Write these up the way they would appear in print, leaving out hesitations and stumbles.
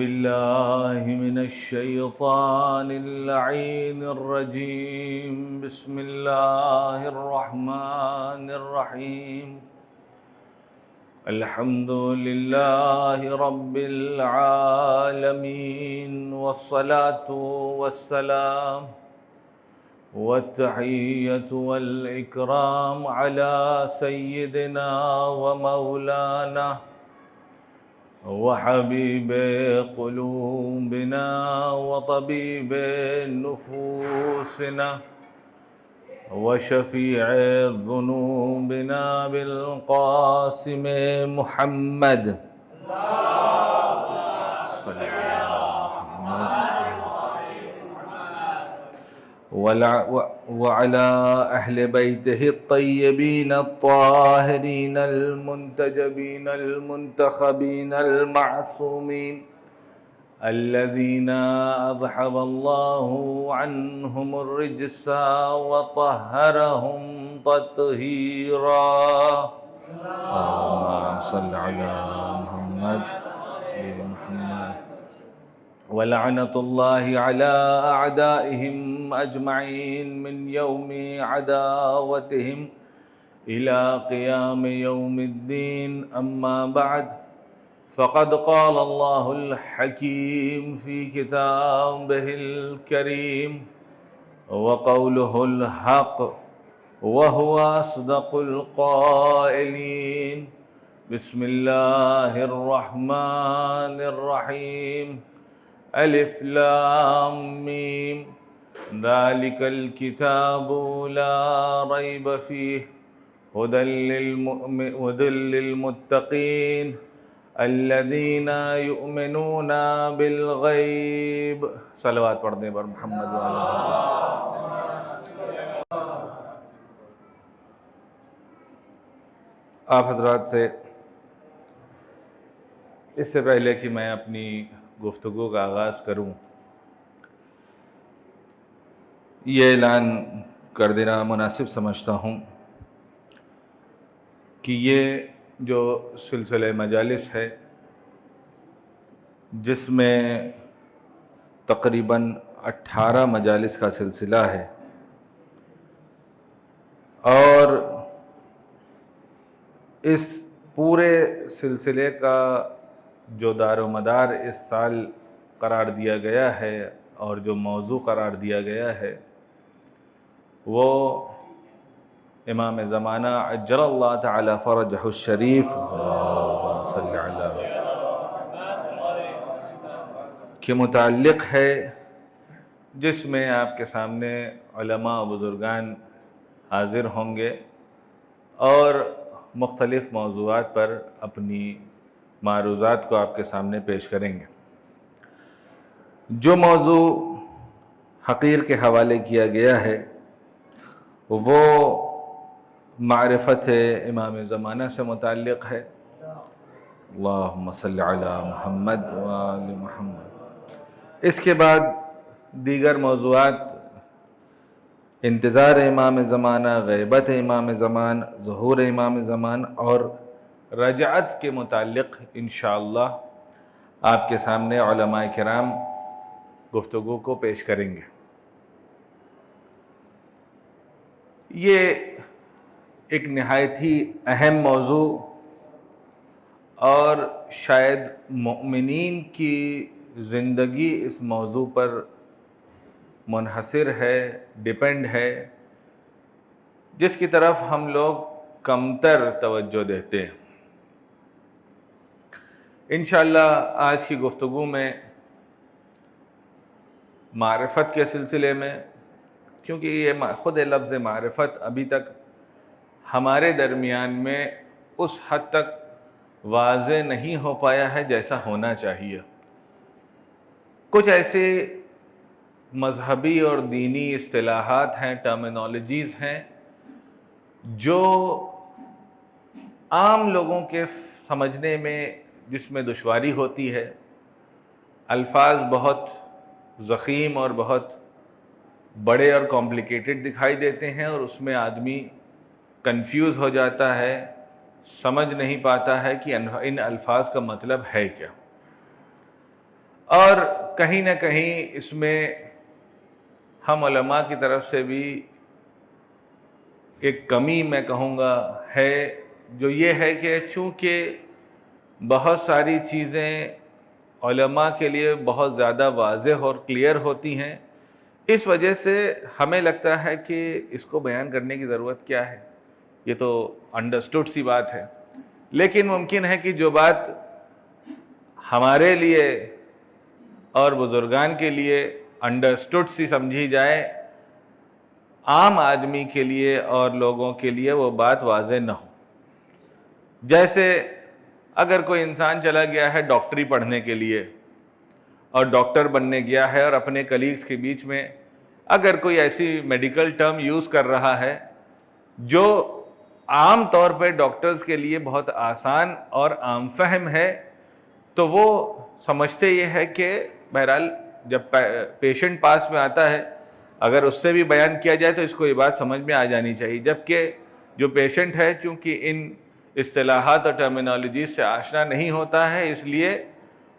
بالله من الشيطان اللعين الرجيم. بسم الله الرحمن الرحيم. الحمد لله رب العالمين، والصلاة والسلام والتحية والإكرام على سيدنا ومولانا وحبيب قلوبنا وطبيب نفوسنا وشفيع ذنوبنا بالقاسم محمد صلى وعلى أهل بيته الطيبين الطاهرين المنتجبين المنتخبين المعصومين الذين أذهب الله عنهم الرجس وطهرهم تطهيرا. اللهم صل على محمد ولعنة الله على أعدائهم أجمعين من يوم عداوتهم إلى قيام يوم الدين. أما بعد، فقد قال الله الحكيم في كتابه الكريم وقوله الحق وهو أصدق القائلين. بسم الله الرحمن الرحيم. الف لام میم ذلك الكتاب لا ريب فيه هدى للمتقين الذين يؤمنون بالغيب. صلوات پڑھنے پر محمد وعلى آپ حضرات سے اس سے پہلے کہ میں اپنی گفتگو کا آغاز کروں، یہ اعلان کر دینا مناسب سمجھتا ہوں کہ یہ جو سلسلہ مجالس ہے، جس میں تقریباً 18 مجالس کا سلسلہ ہے، اور اس پورے سلسلے کا جو دار و مدار اس سال قرار دیا گیا ہے اور جو موضوع قرار دیا گیا ہے، وہ امام زمانہ عجل اللہ تعالی فرجہ الشریف صلی اللہ کے متعلق ہے، جس میں آپ کے سامنے علماء و بزرگان حاضر ہوں گے اور مختلف موضوعات پر اپنی معروضات کو آپ کے سامنے پیش کریں گے. جو موضوع حقیر کے حوالے کیا گیا ہے وہ معرفت امام زمانہ سے متعلق ہے. اللہم صلی علی محمد وآل محمد. اس کے بعد دیگر موضوعات انتظار امام زمانہ، غیبت امام زمان، ظہور امام زمان اور رجعت کے متعلق انشاءاللہ آپ کے سامنے علماء کرام گفتگو کو پیش کریں گے. یہ ایک نہایت ہی اہم موضوع اور شاید مؤمنین کی زندگی اس موضوع پر منحصر ہے، ڈیپینڈ ہے، جس کی طرف ہم لوگ کمتر توجہ دیتے ہیں. انشاءاللہ آج کی گفتگو میں معرفت کے سلسلے میں، کیونکہ یہ خود لفظ معرفت ابھی تک ہمارے درمیان میں اس حد تک واضح نہیں ہو پایا ہے جیسا ہونا چاہیے. کچھ ایسے مذہبی اور دینی اصطلاحات ہیں، ٹرمینالوجیز ہیں، جو عام لوگوں کے سمجھنے میں جس میں دشواری ہوتی ہے. الفاظ بہت ضخیم اور بہت بڑے اور کمپلیکیٹڈ دکھائی دیتے ہیں، اور اس میں آدمی کنفیوز ہو جاتا ہے، سمجھ نہیں پاتا ہے کہ ان الفاظ کا مطلب ہے کیا. اور کہیں نہ کہیں اس میں ہم علماء کی طرف سے بھی ایک کمی میں کہوں گا ہے، جو یہ ہے کہ چونکہ بہت ساری چیزیں علماء کے لیے بہت زیادہ واضح اور کلیئر ہوتی ہیں، اس وجہ سے ہمیں لگتا ہے کہ اس کو بیان کرنے کی ضرورت کیا ہے، یہ تو انڈرسٹوڈ سی بات ہے۔ لیکن ممکن ہے کہ جو بات ہمارے لیے اور بزرگان کے لیے انڈرسٹوڈ سی سمجھی جائے، عام آدمی کے لیے اور لوگوں کے لیے وہ بات واضح نہ ہو۔ جیسے اگر کوئی انسان چلا گیا ہے ڈاکٹری پڑھنے کے لیے اور ڈاکٹر بننے گیا ہے، اور اپنے کلیگز کے بیچ میں اگر کوئی ایسی میڈیکل ٹرم یوز کر رہا ہے جو عام طور پہ ڈاکٹرز کے لیے بہت آسان اور عام فہم ہے، تو وہ سمجھتے یہ ہے کہ بہرحال جب پیشنٹ پاس میں آتا ہے، اگر اس سے بھی بیان کیا جائے تو اس کو یہ بات سمجھ میں آ جانی چاہیے، جبکہ جو پیشنٹ ہے چونکہ ان اصطلاحات اور ٹرمینالوجیز سے آشنا نہیں ہوتا ہے، اس لیے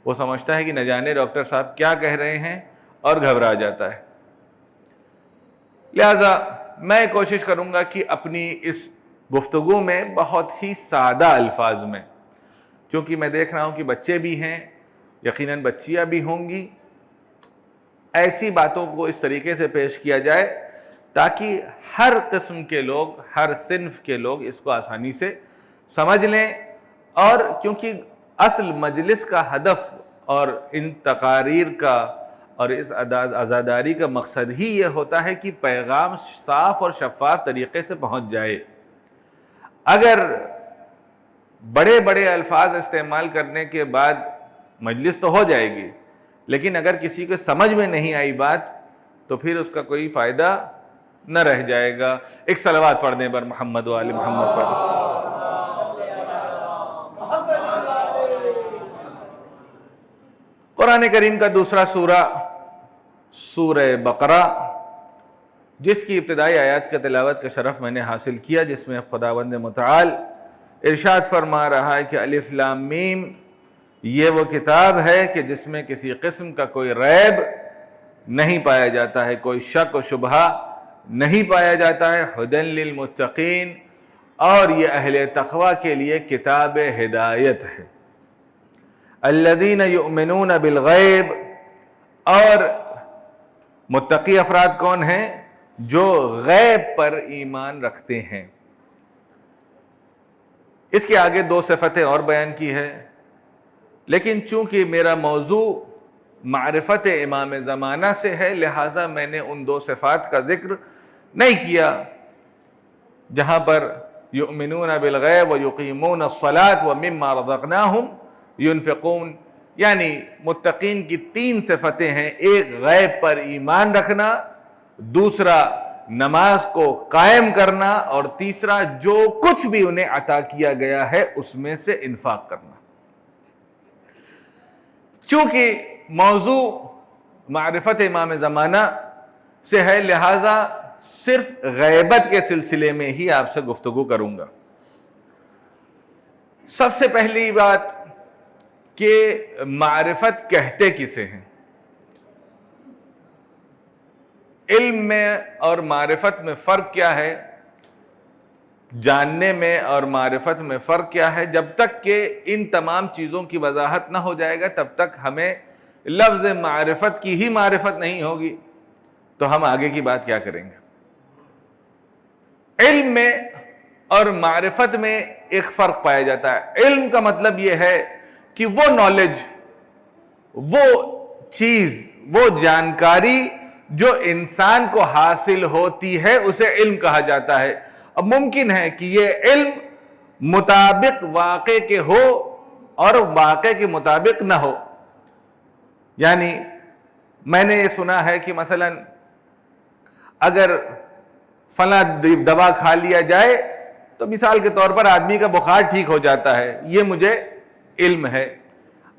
وہ سمجھتا ہے کہ نہ جانے ڈاکٹر صاحب کیا کہہ رہے ہیں اور گھبرا جاتا ہے۔ لہٰذا میں کوشش کروں گا کہ اپنی اس گفتگو میں بہت ہی سادہ الفاظ میں، چونکہ میں دیکھ رہا ہوں کہ بچے بھی ہیں، یقیناً بچیاں بھی ہوں گی، ایسی باتوں کو اس طریقے سے پیش کیا جائے تاکہ ہر قسم کے لوگ، ہر صنف کے لوگ اس کو آسانی سے سمجھ لیں۔ اور کیونکہ اصل مجلس کا ہدف اور ان تقاریر کا اور اس عزاداری کا مقصد ہی یہ ہوتا ہے کہ پیغام صاف اور شفاف طریقے سے پہنچ جائے۔ اگر بڑے بڑے الفاظ استعمال کرنے کے بعد مجلس تو ہو جائے گی، لیکن اگر کسی کو سمجھ میں نہیں آئی بات تو پھر اس کا کوئی فائدہ نہ رہ جائے گا۔ ایک صلوات پڑھنے پر محمد و آل محمد پر۔ قرآن کریم کا دوسرا سورہ سورہ بقرہ، جس کی ابتدائی آیات کا تلاوت کا شرف میں نے حاصل کیا، جس میں خداوند متعال ارشاد فرما رہا ہے کہ الف لام میم، یہ وہ کتاب ہے کہ جس میں کسی قسم کا کوئی ریب نہیں پایا جاتا ہے، کوئی شک و شبہ نہیں پایا جاتا ہے، ھدی للمتقین، اور یہ اہل تقوی کے لیے کتاب ہدایت ہے۔ الذین یؤمنون بالغیب، اور متقی افراد کون ہیں؟ جو غیب پر ایمان رکھتے ہیں۔ اس کے آگے دو صفتیں اور بیان کی ہے، لیکن چونکہ میرا موضوع معرفت امام زمانہ سے ہے، لہٰذا میں نے ان دو صفات کا ذکر نہیں کیا، جہاں پر یؤمنون بالغیب ویقیمون الصلاۃ ومما رزقناہم ينفقون، یعنی متقین کی تین صفتیں ہیں، ایک غیب پر ایمان رکھنا، دوسرا نماز کو قائم کرنا، اور تیسرا جو کچھ بھی انہیں عطا کیا گیا ہے اس میں سے انفاق کرنا۔ چونکہ موضوع معرفت امام زمانہ سے ہے، لہٰذا صرف غیبت کے سلسلے میں ہی آپ سے گفتگو کروں گا۔ سب سے پہلی بات کہ معرفت کہتے کسے ہیں؟ علم میں اور معرفت میں فرق کیا ہے؟ جاننے میں اور معرفت میں فرق کیا ہے؟ جب تک کہ ان تمام چیزوں کی وضاحت نہ ہو جائے گا تب تک ہمیں لفظ معرفت کی ہی معرفت نہیں ہوگی، تو ہم آگے کی بات کیا کریں گے؟ علم میں اور معرفت میں ایک فرق پایا جاتا ہے۔ علم کا مطلب یہ ہے کہ وہ نالج، وہ چیز، وہ جانکاری جو انسان کو حاصل ہوتی ہے اسے علم کہا جاتا ہے۔ اب ممکن ہے کہ یہ علم مطابق واقع کے ہو اور واقع کے مطابق نہ ہو۔ یعنی میں نے یہ سنا ہے کہ مثلا اگر فلاں دوا کھا لیا جائے تو مثال کے طور پر آدمی کا بخار ٹھیک ہو جاتا ہے، یہ مجھے علم ہے۔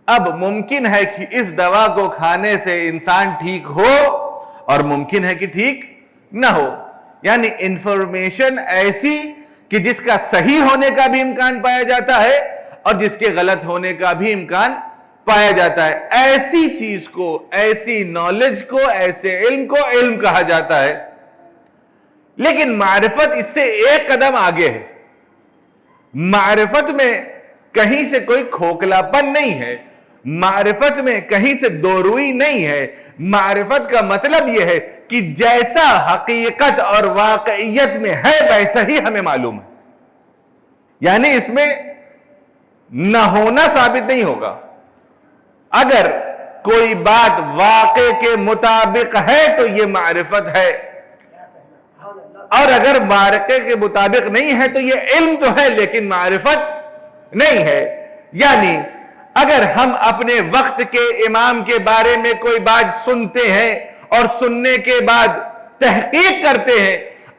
اب ممکن ہے کہ اس دوا کو کھانے سے انسان ٹھیک ہو اور ممکن ہے کہ ٹھیک نہ ہو، یعنی انفارمیشن ایسی کہ جس کا صحیح ہونے کا بھی امکان پایا جاتا ہے اور جس کے غلط ہونے کا بھی امکان پایا جاتا ہے. ایسی چیز کو، ایسی نالج کو، ایسے علم کو علم کہا جاتا ہے. لیکن معرفت اس سے ایک قدم آگے ہے. معرفت میں کہیں سے کوئی کھوکھلاپن نہیں ہے، معرفت میں کہیں سے دوروئی نہیں ہے. معرفت کا مطلب یہ ہے کہ جیسا حقیقت اور واقعیت میں ہے ویسا ہی ہمیں معلوم ہے. یعنی اس میں نہ ہونا ثابت نہیں ہوگا. اگر کوئی بات واقع کے مطابق ہے تو یہ معرفت ہے، اور اگر واقع کے مطابق نہیں ہے تو یہ علم تو ہے لیکن معرفت نہیں ہے. یعنی اگر ہم اپنے وقت کے امام کے بارے میں کوئی بات سنتے ہیں اور سننے کے بعد تحقیق کرتے ہیں،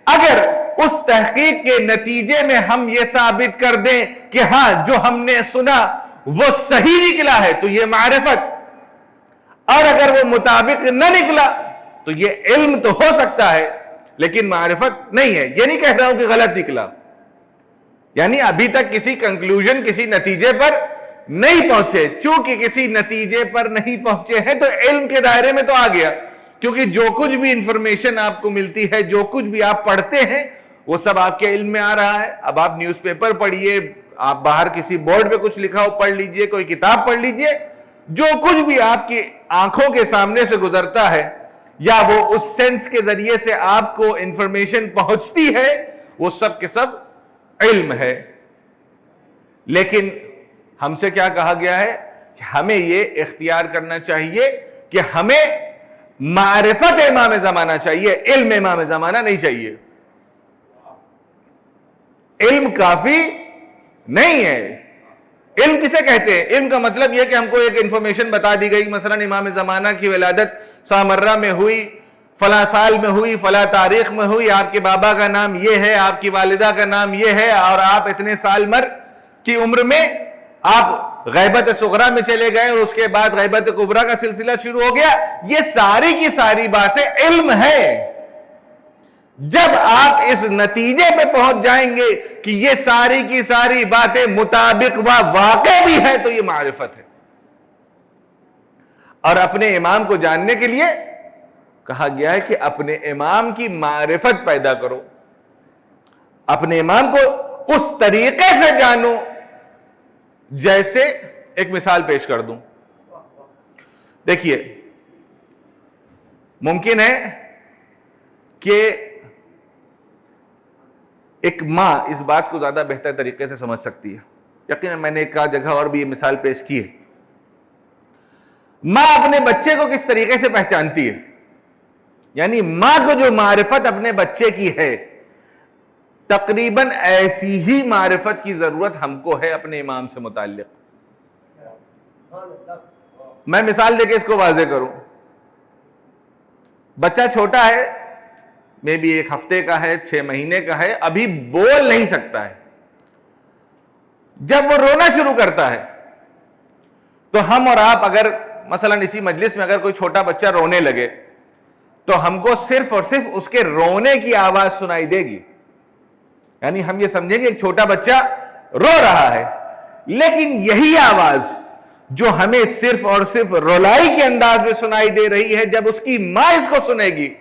اگر اس تحقیق کے نتیجے میں ہم یہ ثابت کر دیں کہ ہاں جو ہم نے سنا وہ صحیح نکلا ہے تو یہ معرفت، اور اگر وہ مطابق نہ نکلا تو یہ علم تو ہو سکتا ہے لیکن معرفت نہیں ہے. یہ نہیں کہہ رہا ہوں کہ غلط نکلا، یعنی ابھی تک کسی کنکلوژن، کسی نتیجے پر نہیں پہنچے. چونکہ کسی نتیجے پر نہیں پہنچے ہیں تو علم کے دائرے میں تو آ گیا، کیونکہ جو کچھ بھی انفارمیشن آپ کو ملتی ہے، جو کچھ بھی آپ پڑھتے ہیں، وہ سب آپ کے علم میں آ رہا ہے. اب آپ نیوز پیپر پڑھیے، آپ باہر کسی بورڈ پہ کچھ لکھا ہو پڑھ لیجئے، کوئی کتاب پڑھ لیجئے، جو کچھ بھی آپ کی آنکھوں کے سامنے سے گزرتا ہے یا وہ اس سینس کے ذریعے سے آپ کو انفارمیشن پہنچتی ہے، وہ سب کے سب علم ہے. لیکن ہم سے کیا کہا گیا ہے کہ ہمیں یہ اختیار کرنا چاہیے کہ ہمیں معرفت امام زمانہ چاہیے، علم امام زمانہ نہیں چاہیے. علم کافی نہیں ہے. علم کسے کہتے ہیں؟ علم کا مطلب یہ کہ ہم کو ایک انفارمیشن بتا دی گئی، مثلا امام زمانہ کی ولادت سامرہ میں ہوئی، فلاں سال میں ہوئی، فلاں تاریخ میں ہوئی، آپ کے بابا کا نام یہ ہے، آپ کی والدہ کا نام یہ ہے، اور آپ اتنے سال کی عمر میں آپ غیبت صغرا میں چلے گئے اور اس کے بعد غیبت کبریٰ کا سلسلہ شروع ہو گیا. یہ ساری کی ساری باتیں علم ہے. جب آپ اس نتیجے پہ پہنچ جائیں گے کہ یہ ساری کی ساری باتیں مطابق و واقع بھی ہے تو یہ معرفت ہے. اور اپنے امام کو جاننے کے لیے کہا گیا ہے کہ اپنے امام کی معرفت پیدا کرو، اپنے امام کو اس طریقے سے جانو. جیسے ایک مثال پیش کر دوں. دیکھیے، ممکن ہے کہ ایک ماں اس بات کو زیادہ بہتر طریقے سے سمجھ سکتی ہے. یقیناً میں نے ایک جگہ اور بھی یہ مثال پیش کی ہے. ماں اپنے بچے کو کس طریقے سے پہچانتی ہے، یعنی ماں کو جو معرفت اپنے بچے کی ہے، تقریباً ایسی ہی معرفت کی ضرورت ہم کو ہے اپنے امام سے متعلق. میں مثال دے کے اس کو واضح کروں. بچہ چھوٹا ہے، میں بھی 1 ہفتے کا ہے، 6 مہینے کا ہے، ابھی بول نہیں سکتا ہے. جب وہ رونا شروع کرتا ہے تو ہم اور آپ اگر مثلا اسی مجلس میں اگر کوئی چھوٹا بچہ رونے لگے تو ہم کو صرف اور صرف اس کے رونے کی آواز سنائی دے گی، یعنی ہم یہ سمجھیں گے ایک چھوٹا بچہ رو رہا ہے. لیکن یہی آواز جو ہمیں صرف اور صرف رولائی کے انداز میں سنائی دے رہی ہے، جب اس کی ماں اس کو سنے گی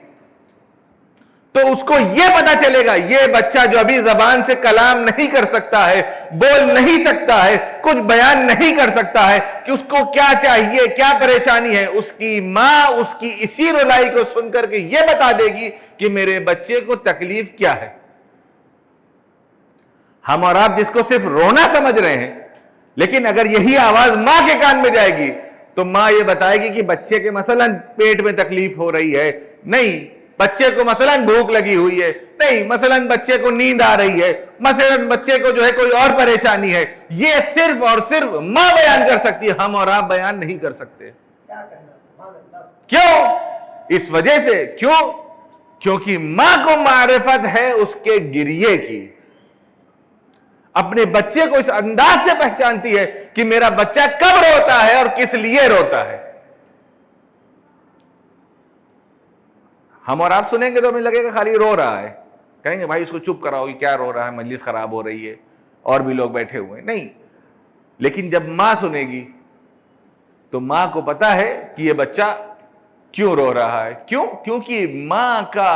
تو اس کو یہ پتا چلے گا یہ بچہ جو ابھی زبان سے کلام نہیں کر سکتا ہے، بول نہیں سکتا ہے، کچھ بیان نہیں کر سکتا ہے کہ اس کو کیا چاہیے، کیا پریشانی ہے، اس کی ماں اس کی اسی رولائی کو سن کر کے یہ بتا دے گی کہ میرے بچے کو تکلیف کیا ہے. ہم اور آپ جس کو صرف رونا سمجھ رہے ہیں، لیکن اگر یہی آواز ماں کے کان میں جائے گی تو ماں یہ بتائے گی کہ بچے کے مثلا پیٹ میں تکلیف ہو رہی ہے، نہیں بچے کو مثلا بھوک لگی ہوئی ہے، نہیں مثلا بچے کو نیند آ رہی ہے، مثلا بچے کو جو ہے کوئی اور پریشانی ہے. یہ صرف اور صرف ماں بیان کر سکتی ہے، ہم اور آپ بیان نہیں کر سکتے. کیوں؟ اس وجہ سے. کیونکہ ماں کو معرفت ہے اس کے گریے کی، اپنے بچے کو اس انداز سے پہچانتی ہے کہ میرا بچہ کب روتا ہے اور کس لیے روتا ہے. ہم اور آپ سنیں گے تو ہمیں لگے گا خالی رو رہا ہے، کہیں گے بھائی اس کو چپ کراؤ، یہ کیا رو رہا ہے، مجلس خراب ہو رہی ہے اور بھی لوگ بیٹھے ہوئے ہیں. نہیں، لیکن جب ماں سنے گی تو ماں کو پتا ہے کہ یہ بچہ کیوں رو رہا ہے. کیوں؟ کیونکہ ماں کا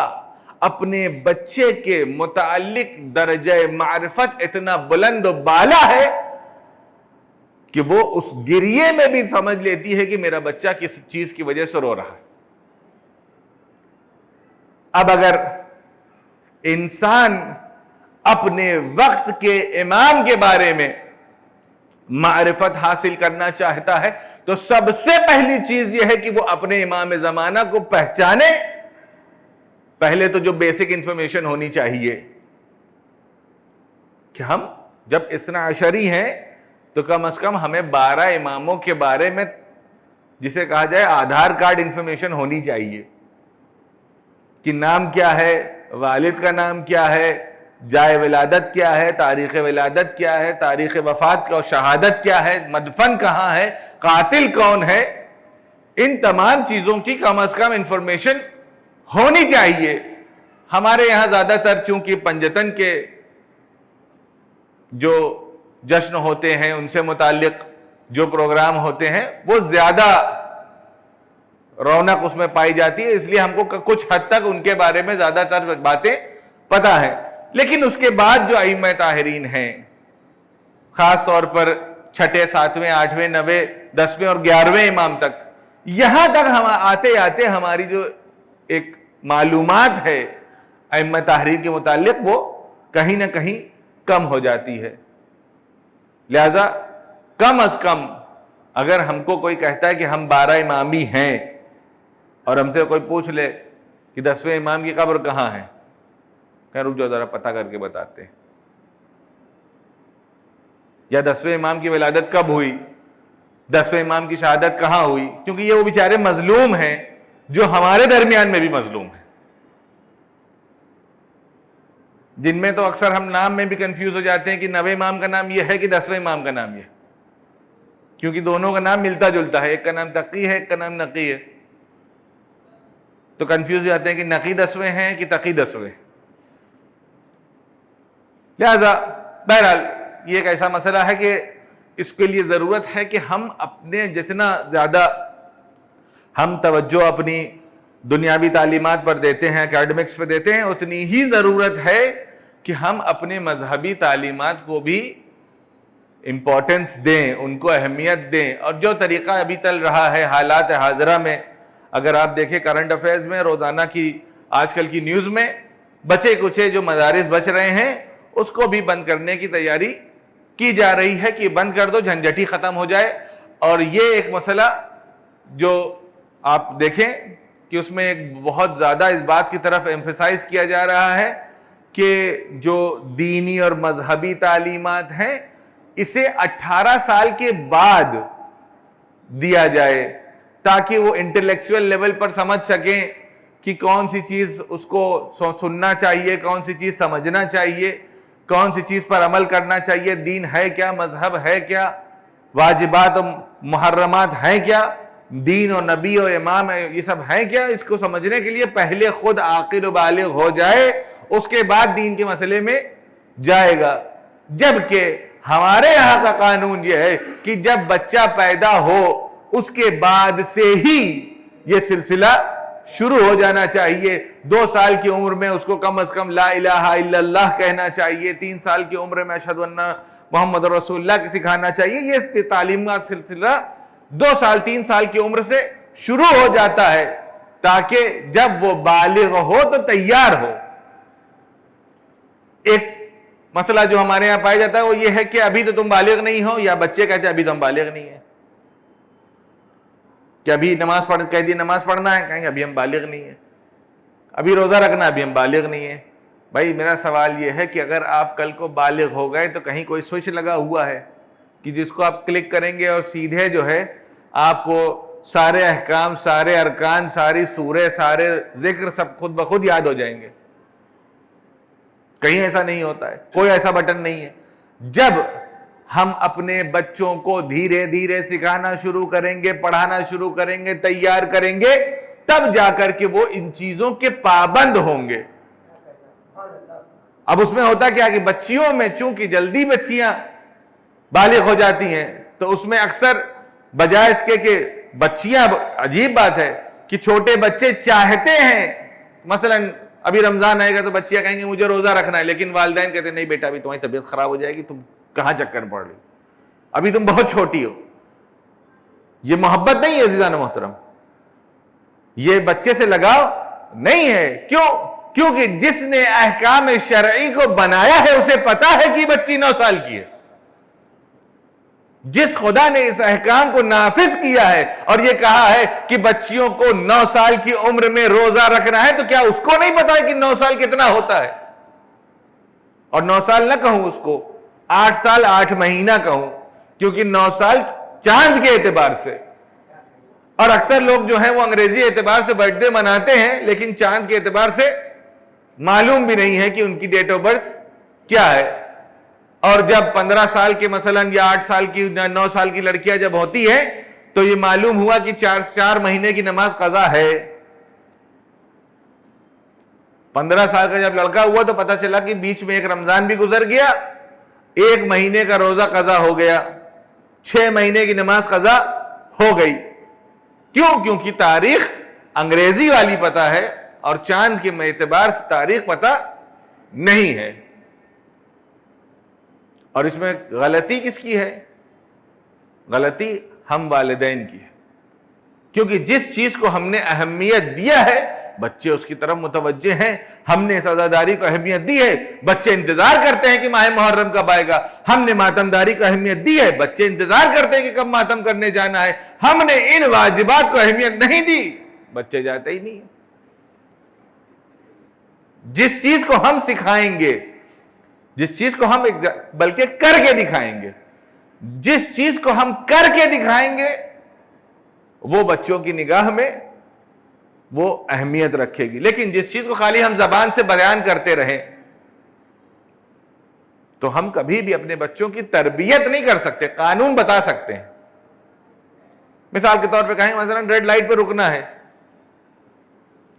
اپنے بچے کے متعلق درجہ معرفت اتنا بلند و بالا ہے کہ وہ اس گریے میں بھی سمجھ لیتی ہے کہ میرا بچہ کس چیز کی وجہ سے رو رہا ہے. اب اگر انسان اپنے وقت کے امام کے بارے میں معرفت حاصل کرنا چاہتا ہے تو سب سے پہلی چیز یہ ہے کہ وہ اپنے امام زمانہ کو پہچانے. پہلے تو جو بیسک انفارمیشن ہونی چاہیے کہ ہم جب اثنا عشری ہیں تو کم از کم ہمیں 12 اماموں کے بارے میں جسے کہا جائے آدھار کارڈ انفارمیشن ہونی چاہیے کہ نام کیا ہے, والد کا نام کیا ہے, جائے ولادت کیا ہے, تاریخ ولادت کیا ہے, تاریخ وفات کا شہادت کیا ہے, مدفن کہاں ہے, قاتل کون ہے. ان تمام چیزوں کی کم از کم انفارمیشن ہونی چاہیے. ہمارے یہاں زیادہ تر چونکہ پنجتن کے جو جشن ہوتے ہیں ان سے متعلق جو پروگرام ہوتے ہیں وہ زیادہ رونق اس میں پائی جاتی ہے, اس لیے ہم کو کچھ حد تک ان کے بارے میں زیادہ تر باتیں پتہ ہے. لیکن اس کے بعد جو ائمہ طاہرین ہیں, خاص طور پر 6، 7، 8، 9، 10 اور 11 امام تک, یہاں تک ہم آتے آتے ہماری جو ایک معلومات ہے ائمہ طاہرین کے متعلق وہ کہیں نہ کہیں کم ہو جاتی ہے. لہذا کم از کم اگر ہم کو کوئی کہتا ہے کہ ہم 12 امامی ہیں اور ہم سے کوئی پوچھ لے کہ 10ویں امام کی قبر کہاں ہے, کہ رک جاؤ ذرا پتہ کر کے بتاتے ہیں, یا 10ویں امام کی ولادت کب ہوئی, 10ویں امام کی شہادت کہاں ہوئی, کیونکہ یہ وہ بیچارے مظلوم ہیں جو ہمارے درمیان میں بھی مظلوم ہیں, جن میں تو اکثر ہم نام میں بھی کنفیوز ہو جاتے ہیں کہ 9ویں امام کا نام یہ ہے کہ 10ویں امام کا نام یہ ہے, کیونکہ دونوں کا نام ملتا جلتا ہے, ایک کا نام تقی ہے ایک کا نام نقی ہے, تو کنفیوز ہو جاتے ہیں کہ نقی 10ویں ہیں کہ تقی 10ویں. لہذا بہرحال یہ ایک ایسا مسئلہ ہے کہ اس کے لیے ضرورت ہے کہ ہم اپنے جتنا زیادہ ہم توجہ اپنی دنیاوی تعلیمات پر دیتے ہیں, اکیڈمکس پہ دیتے ہیں, اتنی ہی ضرورت ہے کہ ہم اپنے مذہبی تعلیمات کو بھی امپورٹنس دیں, ان کو اہمیت دیں. اور جو طریقہ ابھی چل رہا ہے حالات حاضرہ میں, اگر آپ دیکھیں کرنٹ افیئرز میں, روزانہ کی آج کل کی نیوز میں, بچے کچھے جو مدارس بچ رہے ہیں اس کو بھی بند کرنے کی تیاری کی جا رہی ہے کہ بند کر دو, جھنجھٹ ہی ختم ہو جائے. اور یہ ایک مسئلہ جو آپ دیکھیں کہ اس میں ایک بہت زیادہ اس بات کی طرف ایمفیسائز کیا جا رہا ہے کہ جو دینی اور مذہبی تعلیمات ہیں اسے 18 سال کے بعد دیا جائے تاکہ وہ انٹلیکچوئل لیول پر سمجھ سکیں کہ کون سی چیز اس کو سننا چاہیے, کون سی چیز سمجھنا چاہیے, کون سی چیز پر عمل کرنا چاہیے, دین ہے کیا, مذہب ہے کیا, واجبات و محرمات ہیں کیا, دین و نبی و امام یہ سب ہیں کیا. اس کو سمجھنے کے لیے پہلے خود عاقل و بالغ ہو جائے, اس کے بعد دین کے مسئلے میں جائے گا. جبکہ ہمارے یہاں کا قانون یہ ہے کہ جب بچہ پیدا ہو اس کے بعد سے ہی یہ سلسلہ شروع ہو جانا چاہیے. 2 سال کی عمر میں اس کو کم از کم لا الہ الا اللہ کہنا چاہیے, 3 سال کی عمر میں اشہد ان محمد رسول اللہ کی سکھانا چاہیے. یہ تعلیمات سلسلہ 2 سال 3 سال کی عمر سے شروع ہو جاتا ہے تاکہ جب وہ بالغ ہو تو تیار ہو. ایک مسئلہ جو ہمارے یہاں پایا جاتا ہے وہ یہ ہے کہ ابھی تو تم بالغ نہیں ہو, یا بچے کہتے ہیں ابھی تو ہم بالغ نہیں ہیں, کہ ابھی نماز پڑھ کہہ دی نماز پڑھنا ہے, کہیں گے ابھی ہم بالغ نہیں ہیں, ابھی روزہ رکھنا ابھی ہم بالغ نہیں ہیں. بھائی میرا سوال یہ ہے کہ اگر آپ کل کو بالغ ہو گئے تو کہیں کوئی سوئچ لگا ہوا ہے کہ جس کو آپ کلک کریں گے اور سیدھے جو ہے آپ کو سارے احکام, سارے ارکان, ساری سورے, سارے ذکر سب خود بخود یاد ہو جائیں گے؟ کہیں ایسا نہیں ہوتا ہے, کوئی ایسا بٹن نہیں ہے. جب ہم اپنے بچوں کو دھیرے دھیرے سکھانا شروع کریں گے, پڑھانا شروع کریں گے, تیار کریں گے, تب جا کر کے وہ ان چیزوں کے پابند ہوں گے. اب اس میں ہوتا کیا کہ بچیوں میں چونکہ جلدی بچیاں بالغ ہو جاتی ہیں تو اس میں اکثر بجائے اس کے کہ بچیاں، عجیب بات ہے کہ چھوٹے بچے چاہتے ہیں، مثلا ابھی رمضان آئے گا تو بچیاں کہیں گے مجھے روزہ رکھنا ہے، لیکن والدین کہتے ہیں نہیں بیٹا ابھی تمہاری طبیعت خراب ہو جائے گی، تم کہاں چکر پڑ رہی، ابھی تم بہت چھوٹی ہو۔ یہ محبت نہیں ہے عزیزان محترم، یہ بچے سے لگاؤ نہیں ہے۔ کیوں؟ کیونکہ جس نے احکام شرعی کو بنایا ہے اسے پتا ہے کہ بچی 9 سال کی ہے۔ جس خدا نے اس احکام کو نافذ کیا ہے اور یہ کہا ہے کہ بچیوں کو 9 سال کی عمر میں روزہ رکھنا ہے، تو کیا اس کو نہیں پتا ہے کہ 9 سال کتنا ہوتا ہے؟ اور 9 سال نہ کہوں اس کو، 8 سال 8 مہینہ کہوں، کیونکہ 9 سال چاند کے اعتبار سے، اور اکثر لوگ جو ہیں وہ انگریزی اعتبار سے برتھ ڈے مناتے ہیں، لیکن چاند کے اعتبار سے معلوم بھی نہیں ہے کہ ان کی ڈیٹ آف برتھ کیا ہے۔ اور جب 15 سال کے مثلا یا 8 سال کی 9 سال کی لڑکیاں جب ہوتی ہیں تو یہ معلوم ہوا کہ 4 مہینے کی نماز قضا ہے۔ 15 سال کا جب لڑکا ہوا تو پتا چلا کہ بیچ میں ایک رمضان بھی گزر گیا، 1 مہینے کا روزہ قضا ہو گیا، 6 مہینے کی نماز قضا ہو گئی۔ کیوں؟ کیونکہ تاریخ انگریزی والی پتا ہے اور چاند کے اعتبار سے تاریخ پتا نہیں ہے۔ اور اس میں غلطی کس کی ہے؟ غلطی ہم والدین کی ہے، کیونکہ جس چیز کو ہم نے اہمیت دیا ہے بچے اس کی طرف متوجہ ہیں۔ ہم نے اس عزاداری کو اہمیت دی ہے، بچے انتظار کرتے ہیں کہ ماہ محرم کب آئے گا۔ ہم نے ماتم داری کو اہمیت دی ہے، بچے انتظار کرتے ہیں کہ کب ماتم کرنے جانا ہے۔ ہم نے ان واجبات کو اہمیت نہیں دی، بچے جاتے ہی نہیں۔ جس چیز کو ہم سکھائیں گے، جس چیز کو ہم بلکہ کر کے دکھائیں گے، جس چیز کو ہم کر کے دکھائیں گے وہ بچوں کی نگاہ میں وہ اہمیت رکھے گی۔ لیکن جس چیز کو خالی ہم زبان سے بیان کرتے رہیں تو ہم کبھی بھی اپنے بچوں کی تربیت نہیں کر سکتے۔ قانون بتا سکتے ہیں، مثال کے طور پہ کہیں مثلا ریڈ لائٹ پہ رکنا ہے،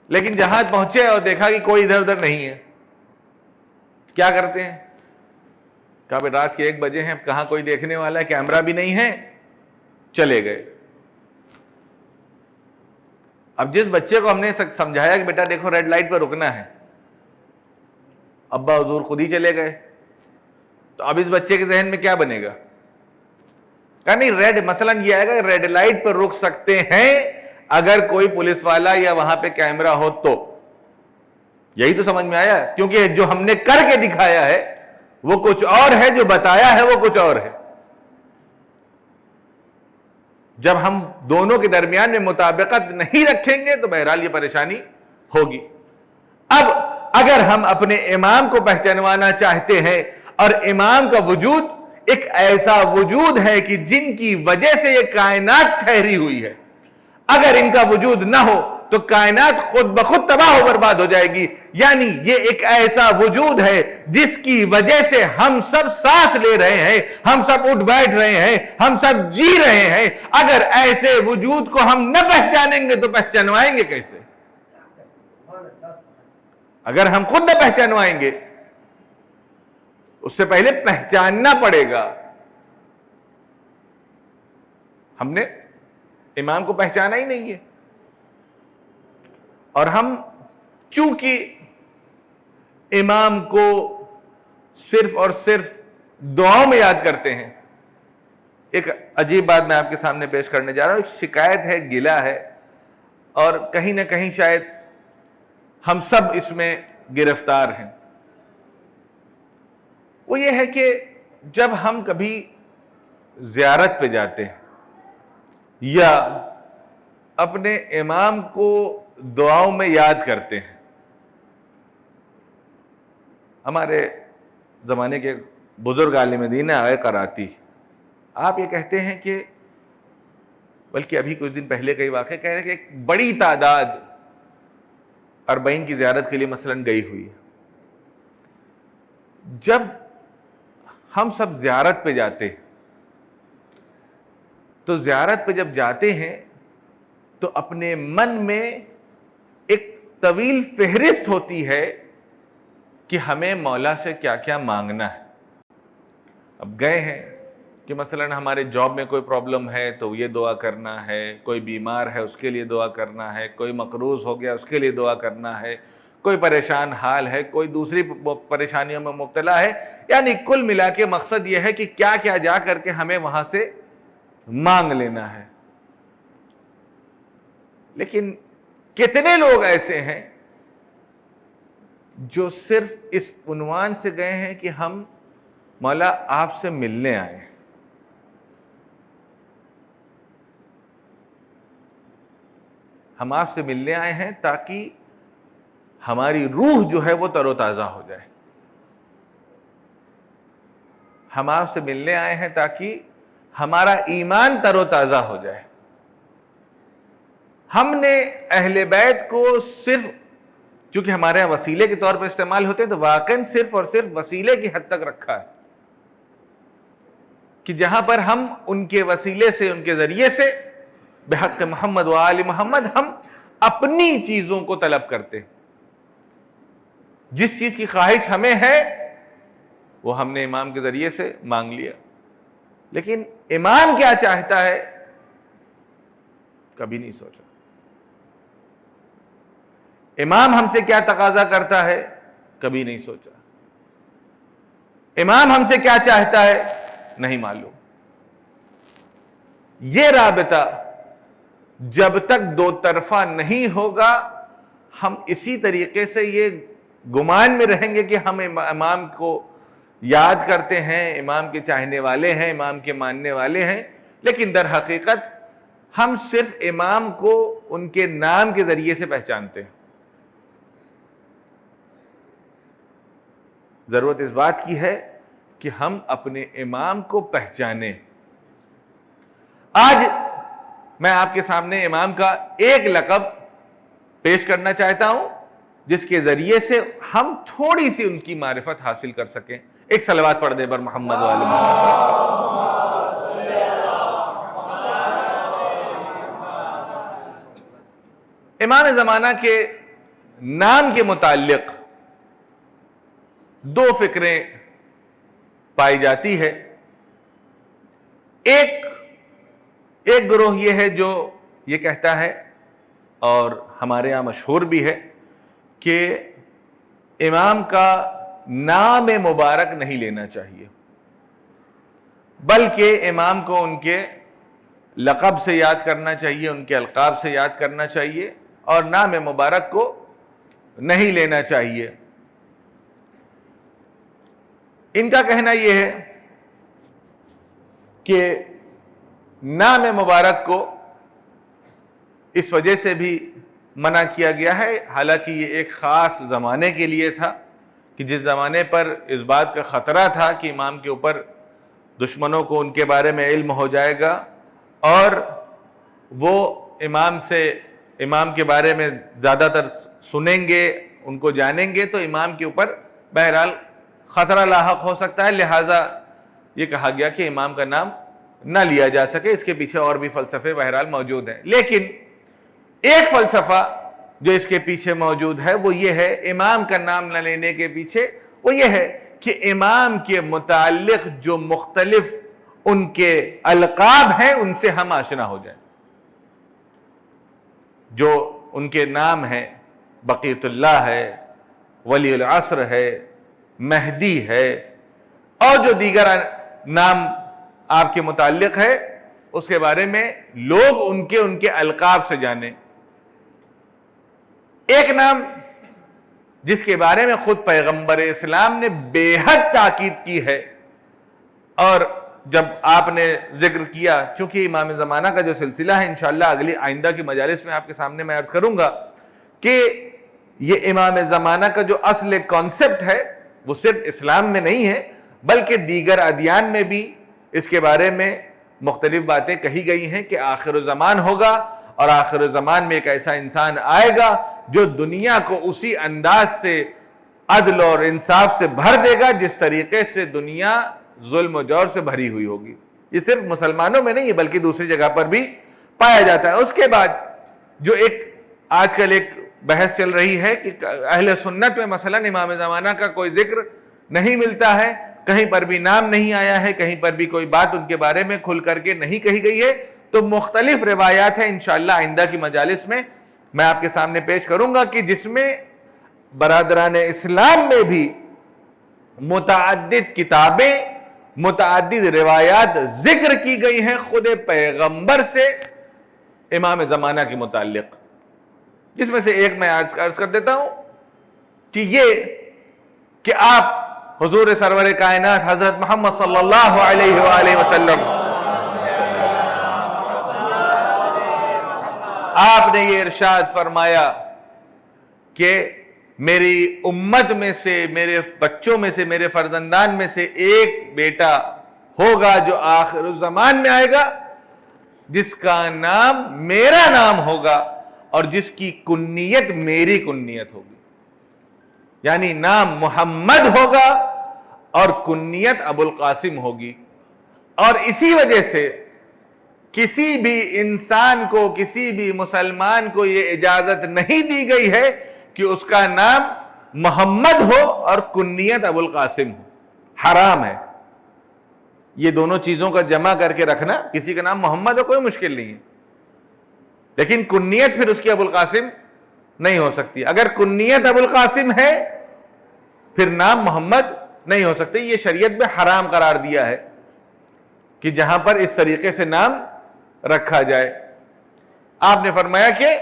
لیکن جہاں پہنچے اور دیکھا کہ کوئی ادھر ادھر نہیں ہے، کیا کرتے ہیں؟ کہا رات کے 1 بجے ہیں، کہاں کوئی دیکھنے والا ہے، کیمرہ بھی نہیں ہے، چلے گئے۔ اب جس بچے کو ہم نے سمجھایا کہ بیٹا دیکھو ریڈ لائٹ پہ رکنا ہے، ابا حضور خود ہی چلے گئے، تو اب اس بچے کے ذہن میں کیا بنے گا؟ کہا نہیں مثلا یہ آئے گا ریڈ لائٹ پہ رک سکتے ہیں اگر کوئی پولیس والا یا وہاں پہ کیمرہ ہو تو۔ یہی تو سمجھ میں آیا، کیونکہ جو ہم نے کر کے دکھایا ہے وہ کچھ اور ہے، جو بتایا ہے وہ کچھ اور ہے۔ جب ہم دونوں کے درمیان میں مطابقت نہیں رکھیں گے تو بہرحال یہ پریشانی ہوگی۔ اب اگر ہم اپنے امام کو پہچانوانا چاہتے ہیں، اور امام کا وجود ایک ایسا وجود ہے کہ جن کی وجہ سے یہ کائنات ٹھہری ہوئی ہے، اگر ان کا وجود نہ ہو تو کائنات خود بخود تباہ و برباد ہو جائے گی۔ یعنی یہ ایک ایسا وجود ہے جس کی وجہ سے ہم سب سانس لے رہے ہیں، ہم سب اٹھ بیٹھ رہے ہیں، ہم سب جی رہے ہیں۔ اگر ایسے وجود کو ہم نہ پہچانیں گے تو پہچانوائیں گے کیسے؟ اگر ہم خود نہ پہچانوائیں گے، اس سے پہلے پہچاننا پڑے گا۔ ہم نے امام کو پہچانا ہی نہیں ہے، اور ہم چونکہ امام کو صرف اور صرف دعاؤں میں یاد کرتے ہیں۔ ایک عجیب بات میں آپ کے سامنے پیش کرنے جا رہا ہوں، ایک شکایت ہے، گلہ ہے، اور کہیں نہ کہیں شاید ہم سب اس میں گرفتار ہیں۔ وہ یہ ہے کہ جب ہم کبھی زیارت پہ جاتے ہیں یا اپنے امام کو دعاؤں میں یاد کرتے ہیں، ہمارے زمانے کے بزرگ عالم دین آئے قراتی، آپ یہ کہتے ہیں کہ بلکہ ابھی کچھ دن پہلے کئی واقعہ کہہ رہے ہیں کہ ایک بڑی تعداد اربعین کی زیارت کے لیے مثلاً گئی ہوئی ہے۔ جب ہم سب زیارت پہ جاتے ہیں تو زیارت پہ جب جاتے ہیں تو اپنے من میں ایک طویل فہرست ہوتی ہے کہ ہمیں مولا سے کیا کیا مانگنا ہے۔ اب گئے ہیں، کہ مثلا ہمارے جاب میں کوئی پرابلم ہے تو یہ دعا کرنا ہے، کوئی بیمار ہے اس کے لیے دعا کرنا ہے، کوئی مقروض ہو گیا اس کے لیے دعا کرنا ہے، کوئی پریشان حال ہے، کوئی دوسری پریشانیوں میں مبتلا ہے. یعنی کل ملا کے مقصد یہ ہے کہ کیا کیا جا کر کے ہمیں وہاں سے مانگ لینا ہے. لیکن کتنے لوگ ایسے ہیں جو صرف اس عنوان سے گئے ہیں کہ ہم مولا آپ سے ملنے آئے، ہم آپ سے ملنے آئے ہیں تاکہ ہماری روح جو ہے وہ تر و تازہ ہو جائے، ہم آپ سے ملنے آئے ہیں تاکہ ہمارا ایمان تر و تازہ ہو جائے. ہم نے اہل بیت کو صرف چونکہ ہمارے یہاں وسیلے کے طور پر استعمال ہوتے ہیں تو واقعاً صرف اور صرف وسیلے کی حد تک رکھا ہے کہ جہاں پر ہم ان کے وسیلے سے، ان کے ذریعے سے بحق محمد و آل محمد ہم اپنی چیزوں کو طلب کرتے، جس چیز کی خواہش ہمیں ہے وہ ہم نے امام کے ذریعے سے مانگ لیا. لیکن امام کیا چاہتا ہے کبھی نہیں سوچا. امام ہم سے کیا تقاضا کرتا ہے کبھی نہیں سوچا. امام ہم سے کیا چاہتا ہے نہیں معلوم. یہ رابطہ جب تک دو طرفہ نہیں ہوگا ہم اسی طریقے سے یہ گمان میں رہیں گے کہ ہم امام کو یاد کرتے ہیں، امام کے چاہنے والے ہیں، امام کے ماننے والے ہیں، لیکن در حقیقت ہم صرف امام کو ان کے نام کے ذریعے سے پہچانتے ہیں. ضرورت اس بات کی ہے کہ ہم اپنے امام کو پہچانیں. آج میں آپ کے سامنے امام کا ایک لقب پیش کرنا چاہتا ہوں جس کے ذریعے سے ہم تھوڑی سی ان کی معرفت حاصل کر سکیں. ایک صلوات پڑھ دیں بر محمد و آل محمد. امام زمانہ کے نام کے متعلق دو فکریں پائی جاتی ہے. ایک گروہ یہ ہے جو یہ کہتا ہے اور ہمارے یہاں مشہور بھی ہے کہ امام کا نام مبارک نہیں لینا چاہیے، بلکہ امام کو ان کے لقب سے یاد کرنا چاہیے، ان کے القاب سے یاد کرنا چاہیے اور نام مبارک کو نہیں لینا چاہیے. ان کا کہنا یہ ہے کہ نام مبارک کو اس وجہ سے بھی منع کیا گیا ہے، حالانکہ یہ ایک خاص زمانے کے لیے تھا کہ جس زمانے پر اس بات کا خطرہ تھا کہ امام کے اوپر دشمنوں کو ان کے بارے میں علم ہو جائے گا اور وہ امام کے بارے میں زیادہ تر سنیں گے، ان کو جانیں گے تو امام کے اوپر بہرحال خطرہ لاحق ہو سکتا ہے. لہٰذا یہ کہا گیا کہ امام کا نام نہ لیا جا سکے. اس کے پیچھے اور بھی فلسفے بہرحال موجود ہیں، لیکن ایک فلسفہ جو اس کے پیچھے موجود ہے وہ یہ ہے، امام کا نام نہ لینے کے پیچھے وہ یہ ہے کہ امام کے متعلق جو مختلف ان کے القاب ہیں ان سے ہم آشنا ہو جائیں. جو ان کے نام ہیں بقیت اللہ ہے، ولی العصر ہے، مہدی ہے اور جو دیگر نام آپ کے متعلق ہے اس کے بارے میں لوگ ان کے القاب سے جانیں. ایک نام جس کے بارے میں خود پیغمبر اسلام نے بے حد تاکید کی ہے اور جب آپ نے ذکر کیا، چونکہ امام زمانہ کا جو سلسلہ ہے انشاءاللہ اگلی آئندہ کی مجالس میں آپ کے سامنے میں عرض کروں گا کہ یہ امام زمانہ کا جو اصل کانسیپٹ ہے وہ صرف اسلام میں نہیں ہے بلکہ دیگر ادیان میں بھی اس کے بارے میں مختلف باتیں کہی گئی ہیں کہ آخر الزمان ہوگا اور آخر الزمان میں ایک ایسا انسان آئے گا جو دنیا کو اسی انداز سے عدل اور انصاف سے بھر دے گا جس طریقے سے دنیا ظلم و جور سے بھری ہوئی ہوگی. یہ صرف مسلمانوں میں نہیں ہے بلکہ دوسری جگہ پر بھی پایا جاتا ہے. اس کے بعد جو آج کل ایک بحث چل رہی ہے کہ اہل سنت میں مثلا امام زمانہ کا کوئی ذکر نہیں ملتا ہے، کہیں پر بھی نام نہیں آیا ہے، کہیں پر بھی کوئی بات ان کے بارے میں کھل کر کے نہیں کہی گئی ہے. تو مختلف روایات ہیں، انشاءاللہ آئندہ کی مجالس میں میں آپ کے سامنے پیش کروں گا کہ جس میں برادران اسلام میں بھی متعدد کتابیں، متعدد روایات ذکر کی گئی ہیں خود پیغمبر سے امام زمانہ کے متعلق، جس میں سے ایک میں آج عرض کر دیتا ہوں کہ یہ کہ آپ حضور سرور کائنات حضرت محمد صلی اللہ علیہ وآلہ وسلم آپ نے یہ ارشاد فرمایا کہ میری امت میں سے، میرے بچوں میں سے، میرے فرزندان میں سے ایک بیٹا ہوگا جو آخر الزمان میں آئے گا، جس کا نام میرا نام ہوگا اور جس کی کنیت میری کنیت ہوگی. یعنی نام محمد ہوگا اور کنیت ابو القاسم ہوگی. اور اسی وجہ سے کسی بھی انسان کو، کسی بھی مسلمان کو یہ اجازت نہیں دی گئی ہے کہ اس کا نام محمد ہو اور کنیت ابو القاسم ہو. حرام ہے. یہ دونوں چیزوں کا جمع کر کے رکھنا، کسی کا نام محمد ہو کوئی مشکل نہیں ہے، لیکن کنیت پھر اس کی ابو القاسم نہیں ہو سکتی. اگر کنیت ابو القاسم ہے پھر نام محمد نہیں ہو سکتے. یہ شریعت میں حرام قرار دیا ہے کہ جہاں پر اس طریقے سے نام رکھا جائے. آپ نے فرمایا کہ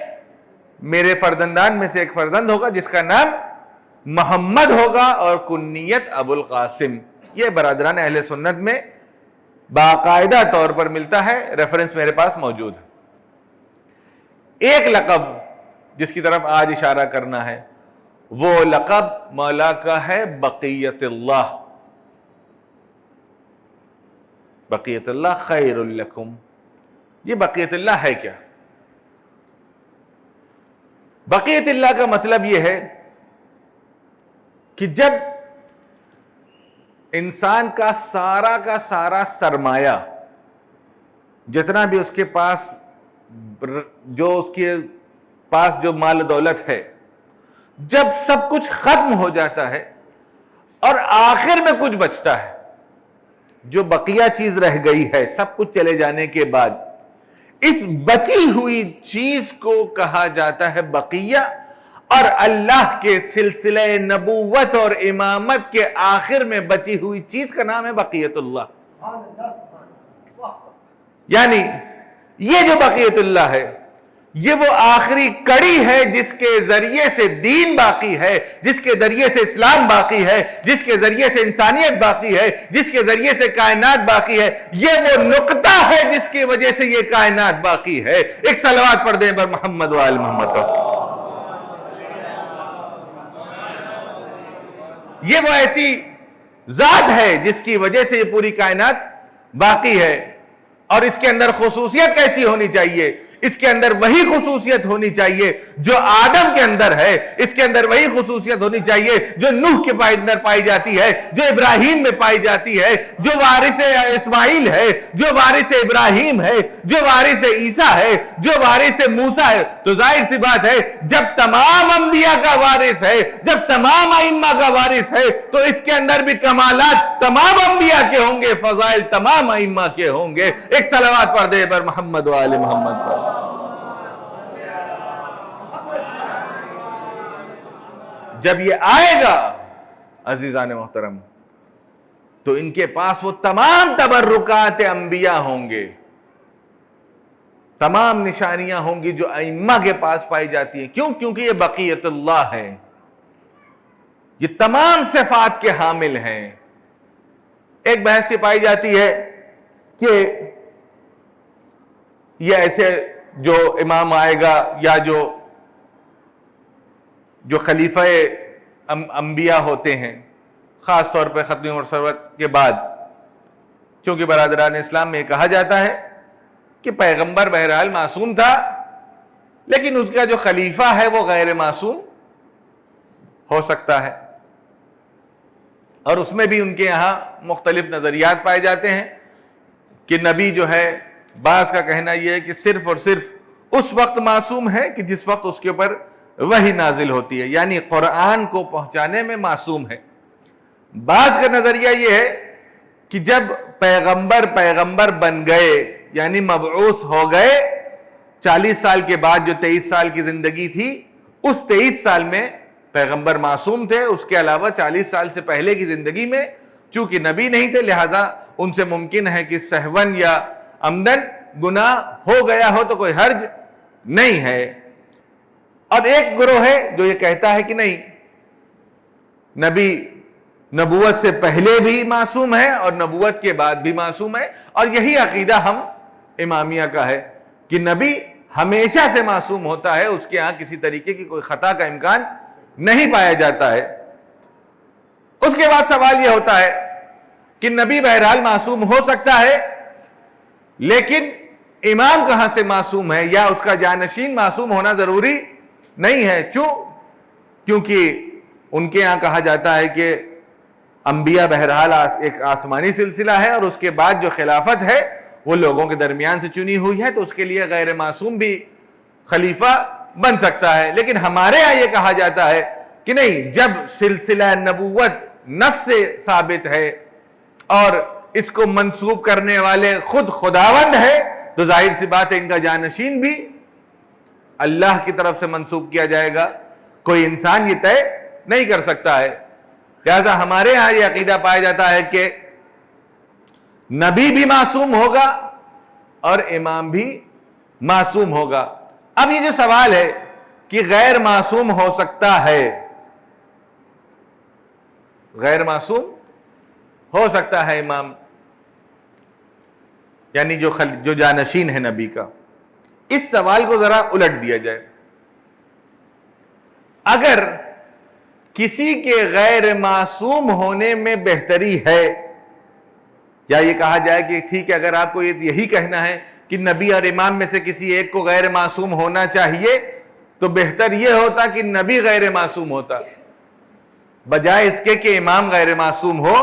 میرے فرزندان میں سے ایک فرزند ہوگا جس کا نام محمد ہوگا اور کنیت ابو القاسم. یہ برادران اہل سنت میں باقاعدہ طور پر ملتا ہے، ریفرنس میرے پاس موجود ہے. ایک لقب جس کی طرف آج اشارہ کرنا ہے وہ لقب مولا کا ہے بقیت اللہ. بقیت اللہ خیر لکم. یہ بقیت اللہ ہے کیا؟ بقیت اللہ کا مطلب یہ ہے کہ جب انسان کا سارا سرمایہ، جتنا بھی اس کے پاس جو مال و دولت ہے، جب سب کچھ ختم ہو جاتا ہے اور آخر میں کچھ بچتا ہے، جو بقیہ چیز رہ گئی ہے سب کچھ چلے جانے کے بعد، اس بچی ہوئی چیز کو کہا جاتا ہے بقیہ. اور اللہ کے سلسلہ نبوت اور امامت کے آخر میں بچی ہوئی چیز کا نام ہے بقیت اللہ. یعنی یہ جو بقیت اللہ ہے یہ وہ آخری کڑی ہے جس کے ذریعے سے دین باقی ہے، جس کے ذریعے سے اسلام باقی ہے، جس کے ذریعے سے انسانیت باقی ہے، جس کے ذریعے سے کائنات باقی ہے. یہ وہ نقطہ ہے جس کی وجہ سے یہ کائنات باقی ہے. ایک صلوات پڑھ دیں پر محمد و آل محمد. یہ وہ ایسی ذات ہے جس کی وجہ سے یہ پوری کائنات باقی ہے. اور اس کے اندر خصوصیت کیسی ہونی چاہیے؟ اس کے اندر وہی خصوصیت ہونی چاہیے جو آدم کے اندر ہے. اس کے اندر وہی خصوصیت ہونی چاہیے جو نوح کے اندر پائی جاتی ہے، جو ابراہیم میں پائی جاتی ہے، جو وارث اسماعیل ہے، جو وارث ابراہیم ہے، جو وارث عیسیٰ ہے، جو وارث موسیٰ ہے. تو ظاہر سی بات ہے جب تمام انبیاء کا وارث ہے، جب تمام ائمہ کا وارث ہے، تو اس کے اندر بھی کمالات تمام انبیاء کے ہوں گے، فضائل تمام ائمہ کے ہوں گے. ایک صلوات پڑھ دے پر محمد و آل محمد پر. جب یہ آئے گا عزیزان محترم تو ان کے پاس وہ تمام تبرکات انبیاء ہوں گے، تمام نشانیاں ہوں گی جو ائمہ کے پاس پائی جاتی ہیں. کیوں؟ کیونکہ یہ بقیت اللہ ہے، یہ تمام صفات کے حامل ہیں. ایک بحث یہ پائی جاتی ہے کہ یہ ایسے جو امام آئے گا یا جو خلیفہ انبیاء ہوتے ہیں، خاص طور پہ ختم نبوت کے بعد، کیونکہ برادران اسلام میں کہا جاتا ہے کہ پیغمبر بہرحال معصوم تھا لیکن اس کا جو خلیفہ ہے وہ غیر معصوم ہو سکتا ہے. اور اس میں بھی ان کے یہاں مختلف نظریات پائے جاتے ہیں کہ نبی جو ہے، بعض کا کہنا یہ ہے کہ صرف اور صرف اس وقت معصوم ہے کہ جس وقت اس کے اوپر وحی نازل ہوتی ہے، یعنی قرآن کو پہنچانے میں معصوم ہے. بعض کا نظریہ یہ ہے کہ جب پیغمبر بن گئے یعنی مبعوث ہو گئے 40 سال کے بعد جو 23 سال کی زندگی تھی اس 23 سال میں پیغمبر معصوم تھے، اس کے علاوہ 40 سال سے پہلے کی زندگی میں چونکہ نبی نہیں تھے لہٰذا ان سے ممکن ہے کہ سہون یا عمدن گناہ ہو گیا ہو تو کوئی حرج نہیں ہے۔ اور ایک گروہ ہے جو یہ کہتا ہے کہ نہیں، نبی نبوت سے پہلے بھی معصوم ہے اور نبوت کے بعد بھی معصوم ہے، اور یہی عقیدہ ہم امامیہ کا ہے کہ نبی ہمیشہ سے معصوم ہوتا ہے، اس کے ہاں کسی طریقے کی کوئی خطا کا امکان نہیں پایا جاتا ہے۔ اس کے بعد سوال یہ ہوتا ہے کہ نبی بہرحال معصوم ہو سکتا ہے لیکن امام کہاں سے معصوم ہے یا اس کا جانشین معصوم ہونا ضروری نہیں ہے، کیونکہ ان کے ہاں کہا جاتا ہے کہ انبیاء بہرحال ایک آسمانی سلسلہ ہے اور اس کے بعد جو خلافت ہے وہ لوگوں کے درمیان سے چنی ہوئی ہے، تو اس کے لیے غیر معصوم بھی خلیفہ بن سکتا ہے۔ لیکن ہمارے ہاں یہ کہا جاتا ہے کہ نہیں، جب سلسلہ نبوت نص سے ثابت ہے اور اس کو منسوب کرنے والے خود خداوند ہے تو ظاہر سی بات ہے ان کا جانشین بھی اللہ کی طرف سے منسوب کیا جائے گا، کوئی انسان یہ طے نہیں کر سکتا ہے۔ لہذا ہمارے ہاں یہ عقیدہ پایا جاتا ہے کہ نبی بھی معصوم ہوگا اور امام بھی معصوم ہوگا۔ اب یہ جو سوال ہے کہ غیر معصوم ہو سکتا ہے، غیر معصوم ہو سکتا ہے امام یعنی جو جانشین ہے نبی کا، اس سوال کو ذرا الٹ دیا جائے۔ اگر کسی کے غیر معصوم ہونے میں بہتری ہے، یا یہ کہا جائے کہ ٹھیک ہے اگر آپ کو یہی کہنا ہے کہ نبی اور امام میں سے کسی ایک کو غیر معصوم ہونا چاہیے تو بہتر یہ ہوتا کہ نبی غیر معصوم ہوتا بجائے اس کے کہ امام غیر معصوم ہو،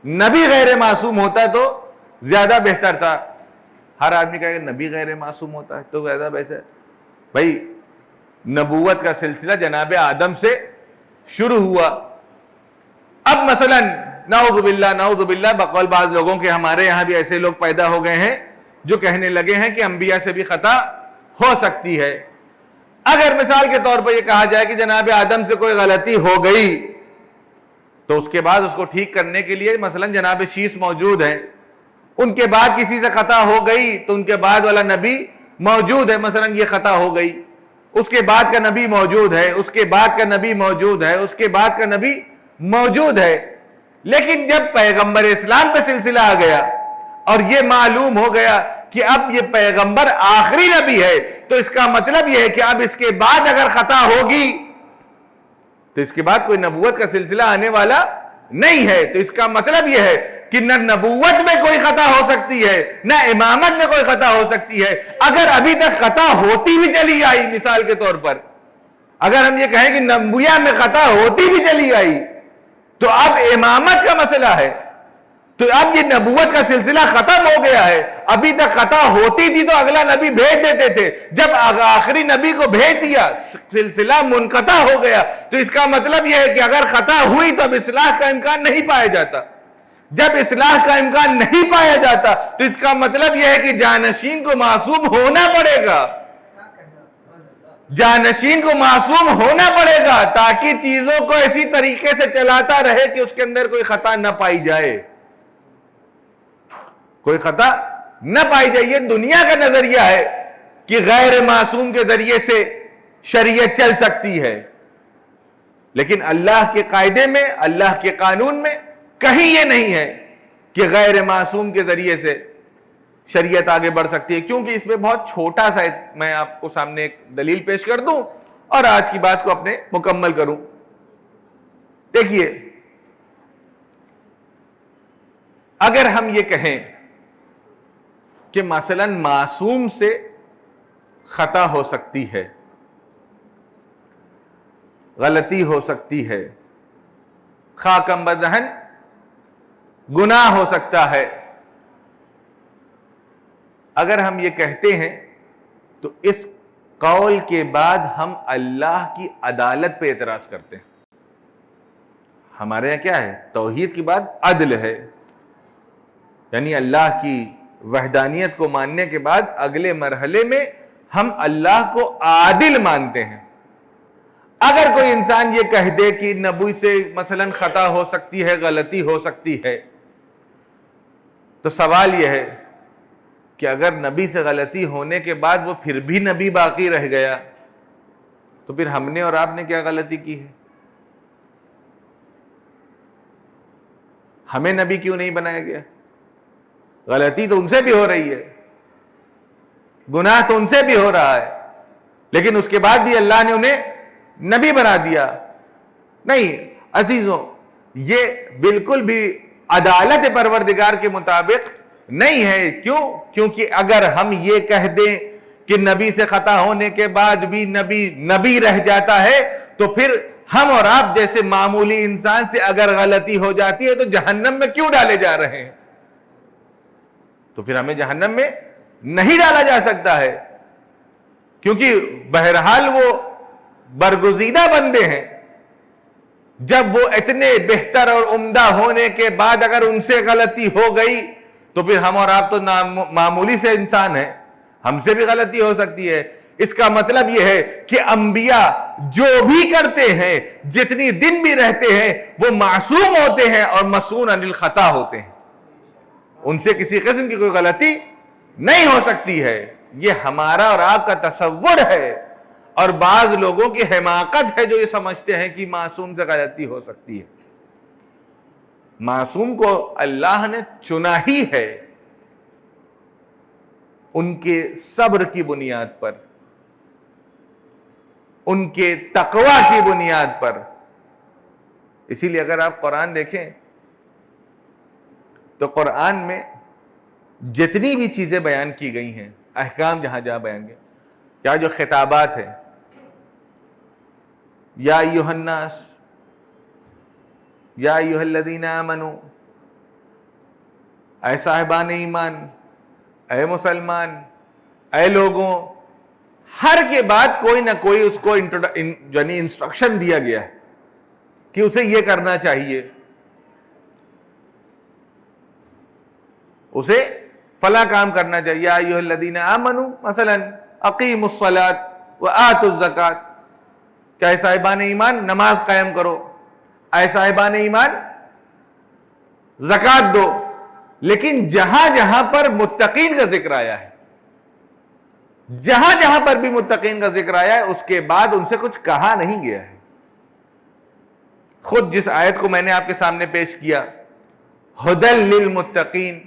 نبی غیر معصوم ہوتا تو زیادہ بہتر تھا۔ ہر آدمی کہے کہ نبی غیر معصوم ہوتا ہے تو ویسا ویسے بھائی نبوت کا سلسلہ جناب آدم سے شروع ہوا۔ اب مثلا نعوذ باللہ بقول بعض لوگوں کے، ہمارے یہاں بھی ایسے لوگ پیدا ہو گئے ہیں جو کہنے لگے ہیں کہ انبیاء سے بھی خطا ہو سکتی ہے۔ اگر مثال کے طور پر یہ کہا جائے کہ جناب آدم سے کوئی غلطی ہو گئی تو اس کے بعد اس کو ٹھیک کرنے کے لیے مثلا جناب شیس موجود ہیں، ان کے بعد کسی سے خطا ہو گئی تو ان کے بعد والا نبی موجود ہے، مثلا یہ خطا ہو گئی، اس کے بعد کا نبی موجود ہے، اس کے بعد کا نبی موجود ہے، اس کے بعد کا نبی موجود ہے۔ لیکن جب پیغمبر اسلام پہ سلسلہ آ گیا اور یہ معلوم ہو گیا کہ اب یہ پیغمبر آخری نبی ہے تو اس کا مطلب یہ ہے کہ اب اس کے بعد اگر خطا ہوگی تو اس کے بعد کوئی نبوت کا سلسلہ آنے والا نہیں ہے۔ تو اس کا مطلب یہ ہے کہ نہ نبوت میں کوئی خطا ہو سکتی ہے نہ امامت میں کوئی خطا ہو سکتی ہے۔ اگر ابھی تک خطا ہوتی بھی چلی آئی، مثال کے طور پر اگر ہم یہ کہیں کہ نبوت میں خطا ہوتی بھی چلی آئی تو اب امامت کا مسئلہ ہے، تو اب یہ نبوت کا سلسلہ ختم ہو گیا ہے۔ ابھی تک خطا ہوتی تھی تو اگلا نبی بھیج دیتے تھے، جب آخری نبی کو بھیج دیا سلسلہ منقطع ہو گیا۔ تو اس کا مطلب یہ ہے کہ اگر خطا ہوئی تو اب اصلاح کا امکان نہیں پایا جاتا۔ جب اصلاح کا امکان نہیں پایا جاتا تو اس کا مطلب یہ ہے کہ جانشین کو معصوم ہونا پڑے گا، جانشین کو معصوم ہونا پڑے گا تاکہ چیزوں کو ایسی طریقے سے چلاتا رہے کہ اس کے اندر کوئی خطا نہ پائی جائے، کوئی خطا نہ پائی جائے۔ یہ دنیا کا نظریہ ہے کہ غیر معصوم کے ذریعے سے شریعت چل سکتی ہے، لیکن اللہ کے قاعدے میں، اللہ کے قانون میں کہیں یہ نہیں ہے کہ غیر معصوم کے ذریعے سے شریعت آگے بڑھ سکتی ہے، کیونکہ اس میں بہت چھوٹا سا میں آپ کو سامنے ایک دلیل پیش کر دوں اور آج کی بات کو اپنے مکمل کروں۔ دیکھیے، اگر ہم یہ کہیں کہ مثلا معصوم سے خطا ہو سکتی ہے، غلطی ہو سکتی ہے، خاکم بدہن گناہ ہو سکتا ہے، اگر ہم یہ کہتے ہیں تو اس قول کے بعد ہم اللہ کی عدالت پہ اعتراض کرتے ہیں۔ ہمارے یہاں کیا ہے؟ توحید کی بات عدل ہے، یعنی اللہ کی وحدانیت کو ماننے کے بعد اگلے مرحلے میں ہم اللہ کو عادل مانتے ہیں۔ اگر کوئی انسان یہ کہہ دے کہ نبی سے مثلا خطا ہو سکتی ہے، غلطی ہو سکتی ہے، تو سوال یہ ہے کہ اگر نبی سے غلطی ہونے کے بعد وہ پھر بھی نبی باقی رہ گیا تو پھر ہم نے اور آپ نے کیا غلطی کی ہے؟ ہمیں نبی کیوں نہیں بنایا گیا؟ غلطی تو ان سے بھی ہو رہی ہے، گناہ تو ان سے بھی ہو رہا ہے، لیکن اس کے بعد بھی اللہ نے انہیں نبی بنا دیا۔ نہیں عزیزوں، یہ بالکل بھی عدالت پروردگار کے مطابق نہیں ہے۔ کیوں؟ کیونکہ اگر ہم یہ کہہ دیں کہ نبی سے خطا ہونے کے بعد بھی نبی رہ جاتا ہے تو پھر ہم اور آپ جیسے معمولی انسان سے اگر غلطی ہو جاتی ہے تو جہنم میں کیوں ڈالے جا رہے ہیں؟ تو پھر ہمیں جہنم میں نہیں ڈالا جا سکتا ہے، کیونکہ بہرحال وہ برگزیدہ بندے ہیں۔ جب وہ اتنے بہتر اور عمدہ ہونے کے بعد اگر ان سے غلطی ہو گئی تو پھر ہم اور آپ تو معمولی سے انسان ہیں، ہم سے بھی غلطی ہو سکتی ہے۔ اس کا مطلب یہ ہے کہ انبیاء جو بھی کرتے ہیں، جتنی دن بھی رہتے ہیں، وہ معصوم ہوتے ہیں اور مسعون عن الخطا ہوتے ہیں، ان سے کسی قسم کی کوئی غلطی نہیں ہو سکتی ہے۔ یہ ہمارا اور آپ کا تصور ہے، اور بعض لوگوں کی حماقت ہے جو یہ سمجھتے ہیں کہ معصوم سے غلطی ہو سکتی ہے۔ معصوم کو اللہ نے چنا ہی ہے ان کے صبر کی بنیاد پر، ان کے تقوی کی بنیاد پر۔ اسی لیے اگر آپ قرآن دیکھیں تو قرآن میں جتنی بھی چیزیں بیان کی گئی ہیں، احکام جہاں جہاں بیان گئے، یا جو خطابات ہیں، یا ایھا الناس، یا ایھا الذین آمنوا، اے صاحبان ایمان، اے مسلمان، اے لوگوں، ہر کے بعد کوئی نہ کوئی اس کو یعنی انسٹرکشن دیا گیا ہے کہ اسے یہ کرنا چاہیے، اسے فلاں کام کرنا چاہیے۔ یا ایھا الذین آمنوا مثلا اقیموا الصلاۃ وآتوا الزکاۃ، کہ اے صاحبان ایمان نماز قائم کرو، اے صاحبان ایمان زکوٰۃ دو۔ لیکن جہاں جہاں پر متقین کا ذکر آیا ہے، جہاں جہاں پر بھی متقین کا ذکر آیا ہے، اس کے بعد ان سے کچھ کہا نہیں گیا ہے۔ خود جس آیت کو میں نے آپ کے سامنے پیش کیا، ھدی للمتقین،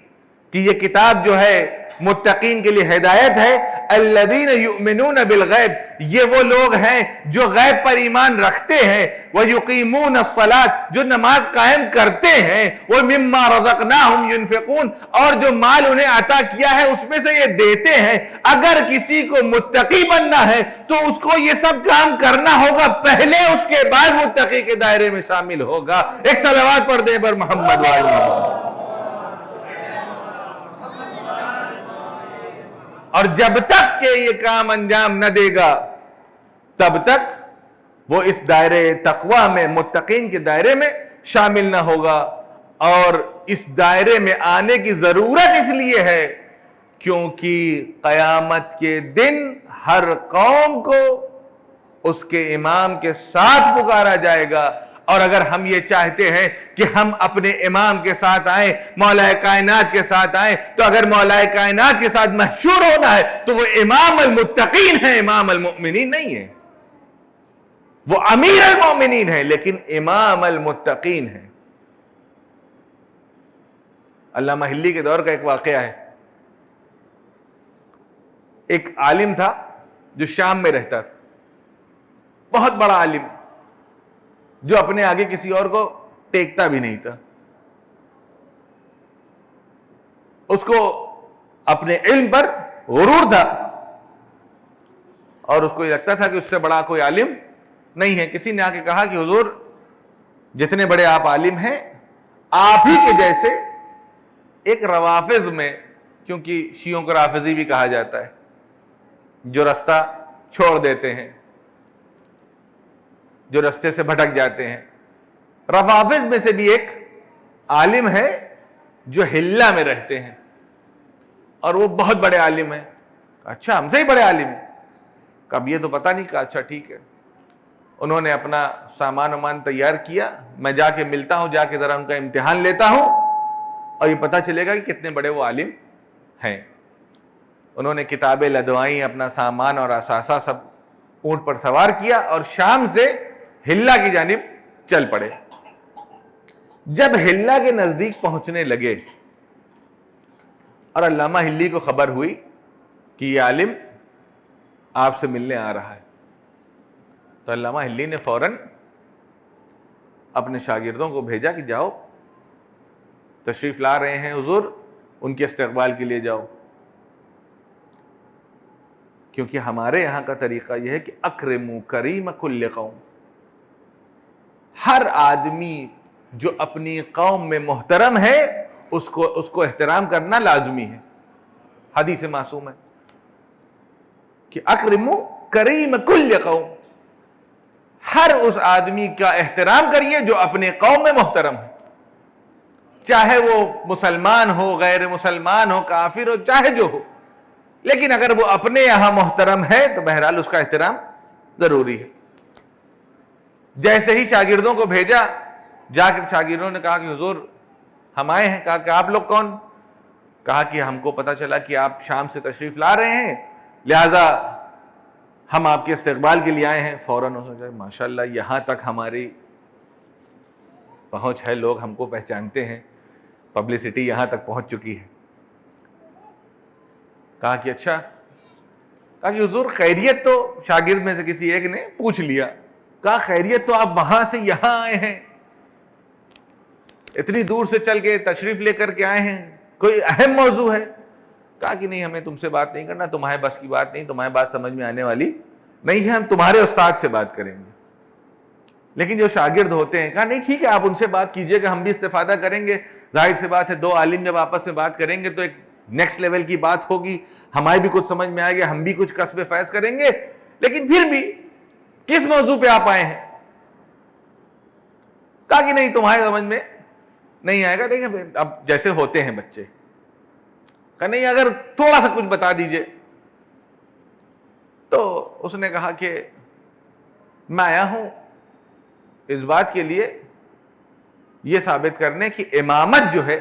کہ یہ کتاب جو ہے متقین کے لیے ہدایت ہے۔ الذین یؤمنون بالغیب، یہ وہ لوگ ہیں جو غیب پر ایمان رکھتے ہیں۔ ویقیمون الصلاۃ، جو نماز قائم کرتے ہیں۔ ومما رزقناہم ینفقون، اور جو مال انہیں عطا کیا ہے اس میں سے یہ دیتے ہیں۔ اگر کسی کو متقی بننا ہے تو اس کو یہ سب کام کرنا ہوگا پہلے، اس کے بعد متقی کے دائرے میں شامل ہوگا۔ ایک صلوات پڑھ دیں پر محمد وآل محمد۔ اور جب تک کہ یہ کام انجام نہ دے گا تب تک وہ اس دائرے تقوی میں، متقین کے دائرے میں شامل نہ ہوگا۔ اور اس دائرے میں آنے کی ضرورت اس لیے ہے کیونکہ قیامت کے دن ہر قوم کو اس کے امام کے ساتھ پکارا جائے گا۔ اور اگر ہم یہ چاہتے ہیں کہ ہم اپنے امام کے ساتھ آئیں، مولا کائنات کے ساتھ آئیں، تو اگر مولا کائنات کے ساتھ محشور ہونا ہے تو وہ امام المتقین ہے، امام المؤمنین نہیں ہے۔ وہ امیر المؤمنین ہے لیکن امام المتقین ہے۔ علامہ حلی کے دور کا ایک واقعہ ہے۔ ایک عالم تھا جو شام میں رہتا تھا، بہت بڑا عالم، جو اپنے آگے کسی اور کو ٹیکتا بھی نہیں تھا۔ اس کو اپنے علم پر غرور تھا اور اس کو یہ لگتا تھا کہ اس سے بڑا کوئی عالم نہیں ہے۔ کسی نے آ کے کہا کہ حضور جتنے بڑے آپ عالم ہیں، آپ ہی کے جیسے ایک روافض میں، کیونکہ شیعوں کو رافضی بھی کہا جاتا ہے، جو رستہ چھوڑ دیتے ہیں، جو رستے سے بھٹک جاتے ہیں، روافض میں سے بھی ایک عالم ہے جو حلہ میں رہتے ہیں اور وہ بہت بڑے عالم ہیں. اچھا ہم سے ہی بڑے عالم ہیں؟ کب یہ تو پتہ نہیں. کہا اچھا ٹھیک ہے. انہوں نے اپنا سامان وامان تیار کیا, میں جا کے ملتا ہوں, جا کے ذرا ان کا امتحان لیتا ہوں اور یہ پتہ چلے گا کہ کتنے بڑے وہ عالم ہیں. انہوں نے کتابیں لدوائیں, اپنا سامان اور اثاثہ سب اونٹ پر سوار کیا اور شام سے حلہ کی جانب چل پڑے. جب حلہ کے نزدیک پہنچنے لگے اور علامہ حلی کو خبر ہوئی کہ یہ عالم آپ سے ملنے آ رہا ہے, تو علامہ حلی نے فوراً اپنے شاگردوں کو بھیجا کہ جاؤ, تشریف لا رہے ہیں حضور, ان کے استقبال کے لیے جاؤ. کیونکہ ہمارے یہاں کا طریقہ یہ ہے کہ اکرموا کریم کل قوم, ہر آدمی جو اپنی قوم میں محترم ہے اس کو احترام کرنا لازمی ہے. حدیث معصوم ہے کہ اکرموا کریم کل قوم, ہر اس آدمی کا احترام کریے جو اپنے قوم میں محترم ہے, چاہے وہ مسلمان ہو, غیر مسلمان ہو, کافر ہو, چاہے جو ہو, لیکن اگر وہ اپنے یہاں محترم ہے تو بہرحال اس کا احترام ضروری ہے. جیسے ہی شاگردوں کو بھیجا, جا کر شاگردوں نے کہا کہ حضور ہم آئے ہیں. کہا کہ آپ لوگ کون؟ کہا کہ ہم کو پتہ چلا کہ آپ شام سے تشریف لا رہے ہیں, لہذا ہم آپ کے استقبال کے لیے آئے ہیں. فوراً اس نے کہا ماشاءاللہ یہاں تک ہماری پہنچ ہے, لوگ ہم کو پہچانتے ہیں, پبلسٹی یہاں تک پہنچ چکی ہے. کہا کہ اچھا. کہا کہ حضور خیریت تو, شاگرد میں سے کسی ایک نے پوچھ لیا, کہا خیریت تو آپ وہاں سے یہاں آئے ہیں, اتنی دور سے چل کے تشریف لے کر کے آئے ہیں, کوئی اہم موضوع ہے؟ کہا کہ نہیں, ہمیں تم سے بات نہیں کرنا, تمہارے بس کی بات نہیں, تمہاری بات سمجھ میں آنے والی نہیں ہے, ہم تمہارے استاد سے بات کریں گے. لیکن جو شاگرد ہوتے ہیں, کہا نہیں ٹھیک ہے آپ ان سے بات کیجئے گا, ہم بھی استفادہ کریں گے. ظاہر سی بات ہے دو عالم جب آپس میں بات کریں گے تو ایک نیکسٹ لیول کی بات ہوگی, ہماری بھی کچھ سمجھ میں آئے گا, ہم بھی کچھ کسب فیض کریں گے. لیکن پھر بھی کس موضوع پہ آپ آئے ہیں؟ کہا کہ نہیں تمہارے سمجھ میں نہیں آئے گا. دیکھیں اب جیسے ہوتے ہیں بچے, کہا نہیں اگر تھوڑا سا کچھ بتا دیجئے. تو اس نے کہا کہ میں آیا ہوں اس بات کے لیے یہ ثابت کرنے کہ امامت جو ہے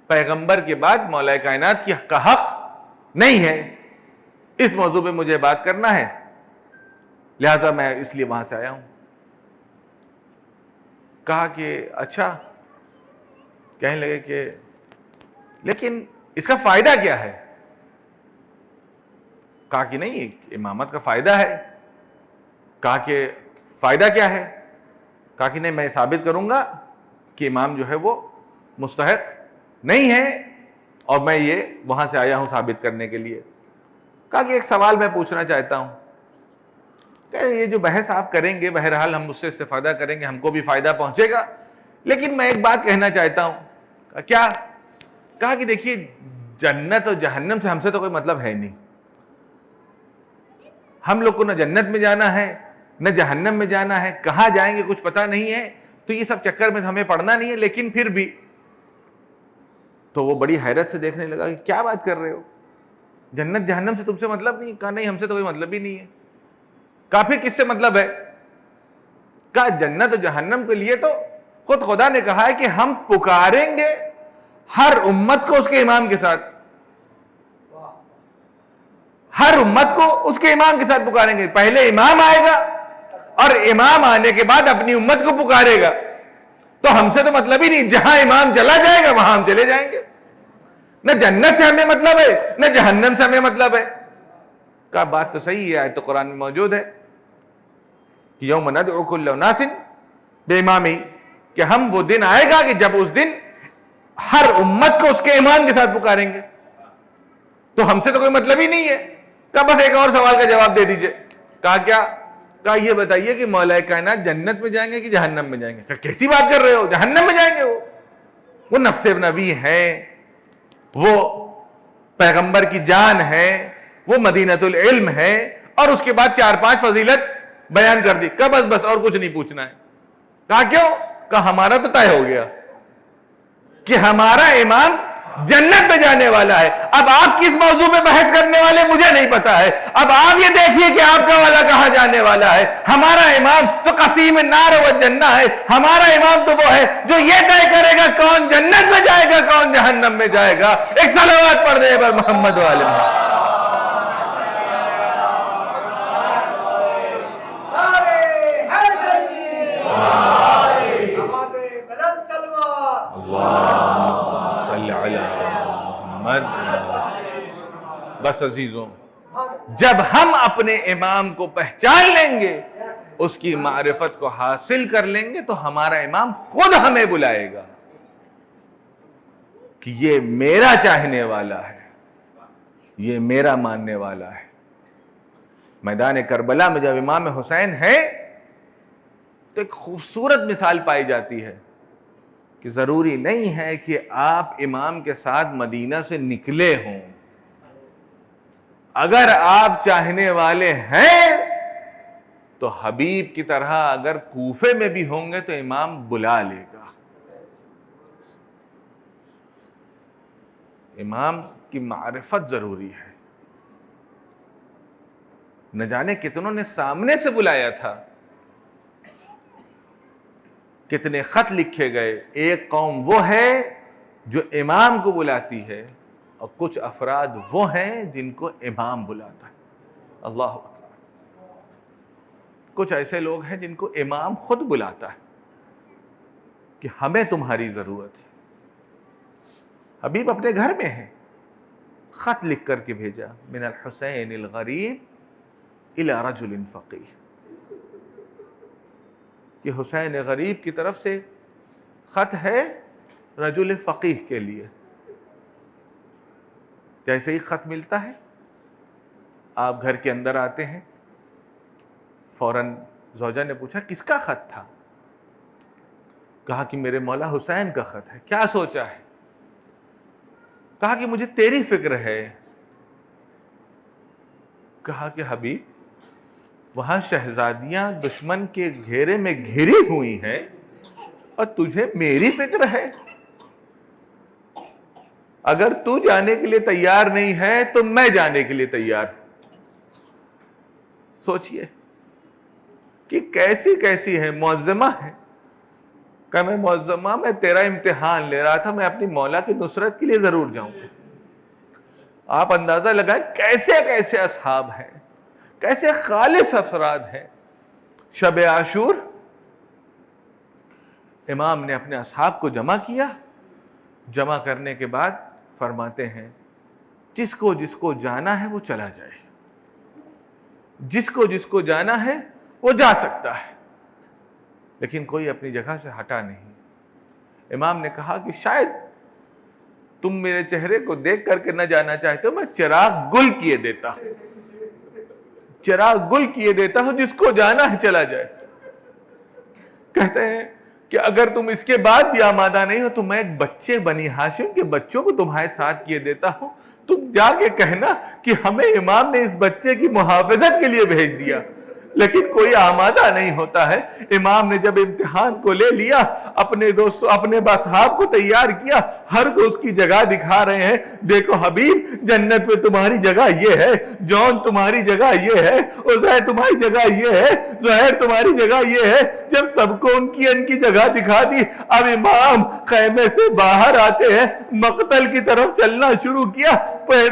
پیغمبر کے بعد مولا کائنات کی کا حق نہیں ہے, اس موضوع پہ مجھے بات کرنا ہے, لہذا میں اس لیے وہاں سے آیا ہوں. کہا کہ اچھا. کہنے لگے کہ لیکن اس کا فائدہ کیا ہے؟ کہا کہ نہیں امامت کا فائدہ ہے. کہا کہ فائدہ کیا ہے؟ کہا کہ نہیں میں ثابت کروں گا کہ امام جو ہے وہ مستحق نہیں ہے, اور میں یہ وہاں سے آیا ہوں ثابت کرنے کے لیے. کہا کہ ایک سوال میں پوچھنا چاہتا ہوں, کہ یہ جو بحث آپ کریں گے بہرحال ہم اس سے استفادہ کریں گے, ہم کو بھی فائدہ پہنچے گا, لیکن میں ایک بات کہنا چاہتا ہوں. کیا؟ کہا کہ دیکھیے جنت اور جہنم سے ہم سے تو کوئی مطلب ہے نہیں, ہم لوگ کو نہ جنت میں جانا ہے نہ جہنم میں جانا ہے, کہاں جائیں گے کچھ پتہ نہیں ہے, تو یہ سب چکر میں ہمیں پڑنا نہیں ہے. لیکن پھر بھی تو وہ بڑی حیرت سے دیکھنے لگا کہ کیا بات کر رہے ہو, جنت جہنم سے تم سے مطلب نہیں؟ کہا نہیں ہم سے تو کوئی مطلب ہی نہیں ہے. کہا پھر کس سے مطلب ہے؟ کہا جنت و جہنم کے لیے تو خود خدا نے کہا ہے کہ ہم پکاریں گے ہر امت کو اس کے امام کے ساتھ, ہر امت کو اس کے امام کے ساتھ پکاریں گے. پہلے امام آئے گا اور امام آنے کے بعد اپنی امت کو پکارے گا. تو ہم سے تو مطلب ہی نہیں, جہاں امام چلا جائے گا وہاں ہم چلے جائیں گے. نہ جنت سے ہمیں مطلب ہے نہ جہنم سے ہمیں مطلب ہے. کہا بات تو صحیح ہے, آیت تو قرآن میں موجود ہے کہ یوم ندعو کل اناس بامامہم, کہ ہم وہ دن آئے گا کہ جب اس دن ہر امت کو اس کے امام کے ساتھ پکاریں گے. تو ہم سے تو کوئی مطلب ہی نہیں ہے. کہا بس ایک اور سوال کا جواب دے دیجئے. کہا کیا؟ کہا یہ بتائیے کہ مولا کائنات جنت میں جائیں گے کہ جہنم میں جائیں گے؟ کہا کیسی بات کر رہے ہو, جہنم میں جائیں گے. وہ نفس نبی ہیں, وہ پیغمبر کی جان ہے, وہ مدینۃ العلم ہے, اور اس کے بعد 4-5 فضیلت بیان کر دی. کہا بس اور کچھ نہیں پوچھنا ہے. کہا کیوں؟ کہ ہمارا تو طے ہو گیا کہ ہمارا امام جنت میں جانے والا ہے. اب آپ کس موضوع پہ بحث کرنے والے مجھے نہیں پتا ہے. اب آپ یہ دیکھیے کہ آپ کا والا کہاں جانے والا ہے. ہمارا امام تو قسیم النار والجنہ ہے. ہمارا امام تو وہ ہے جو یہ طے کرے گا کون جنت میں جائے گا کون جہنم میں جائے گا. ایک صلوات پڑھ دے پر محمد والے محمد. بس عزیزوں، جب ہم اپنے امام کو پہچان لیں گے، اس کی معرفت کو حاصل کر لیں گے، تو ہمارا امام خود ہمیں بلائے گا کہ یہ میرا چاہنے والا ہے، یہ میرا ماننے والا ہے. میدان کربلا میں جب امام حسین ہے تو ایک خوبصورت مثال پائی جاتی ہے کہ ضروری نہیں ہے کہ آپ امام کے ساتھ مدینہ سے نکلے ہوں. اگر آپ چاہنے والے ہیں تو حبیب کی طرح اگر کوفے میں بھی ہوں گے تو امام بلا لے گا. امام کی معرفت ضروری ہے. نہ جانے کتنوں نے سامنے سے بلایا تھا، کتنے خط لکھے گئے. ایک قوم وہ ہے جو امام کو بلاتی ہے اور کچھ افراد وہ ہیں جن کو امام بلاتا ہے. اللہ اکبر. کچھ ایسے لوگ ہیں جن کو امام خود بلاتا ہے کہ ہمیں تمہاری ضرورت ہے. حبیب اپنے گھر میں ہیں، خط لکھ کر کے بھیجا، من الحسین الغریب الی رجل فقیہ، کہ حسین غریب کی طرف سے خط ہے رجل فقیہ کے لیے. جیسے ہی خط ملتا ہے آپ گھر کے اندر آتے ہیں، فوراً زوجہ نے پوچھا کس کا خط تھا؟ کہا کہ میرے مولا حسین کا خط ہے. کیا سوچا ہے؟ کہا کہ مجھے تیری فکر ہے. کہا کہ حبیب وہاں شہزادیاں دشمن کے گھیرے میں گھری ہوئی ہیں اور تجھے میری فکر ہے. اگر تو جانے کے لیے تیار نہیں ہے تو میں جانے کے لیے تیار. سوچئے کہ کیسی کیسی ہے، معظمہ ہے. کہ میں معظمہ، میں تیرا امتحان لے رہا تھا، میں اپنی مولا کی نصرت کے لیے ضرور جاؤں گا. آپ اندازہ لگائیں کیسے کیسے اصحاب ہیں، کیسے خالص افراد ہیں. شب عاشور امام نے اپنے اصحاب کو جمع کیا. جمع کرنے کے بعد فرماتے ہیں جس کو جانا ہے وہ چلا جائے، جس کو جانا ہے وہ جا سکتا ہے، لیکن کوئی اپنی جگہ سے ہٹا نہیں. امام نے کہا کہ شاید تم میرے چہرے کو دیکھ کر کے نہ جانا چاہتے ہو، میں چراغ گل کیے دیتا ہوں، جس کو جانا ہے چلا جائے. کہتے ہیں کہ اگر تم اس کے بعد بھی آمادہ نہیں ہو تو میں ایک بچے بنی ہاشم کے بچوں کو تمہارے ساتھ کیے دیتا ہوں، تم جا کے کہنا کہ ہمیں امام نے اس بچے کی محافظت کے لیے بھیج دیا. لیکن کوئی آمادہ نہیں ہوتا ہے. امام نے جب امتحان کو لے لیا، اپنے دوستوں اپنے اصحاب کو تیار کیا، ہر کو اس کی جگہ دکھا رہے ہیں. دیکھو حبیب، جنت میں تمہاری جگہ یہ ہے، جون تمہاری جگہ یہ ہے، عزیر تمہاری جگہ یہ ہے، زہیر تمہاری جگہ یہ ہے. جب سب کو ان کی جگہ دکھا دی، اب امام خیمے سے باہر آتے ہیں، مقتل کی طرف چلنا شروع کیا.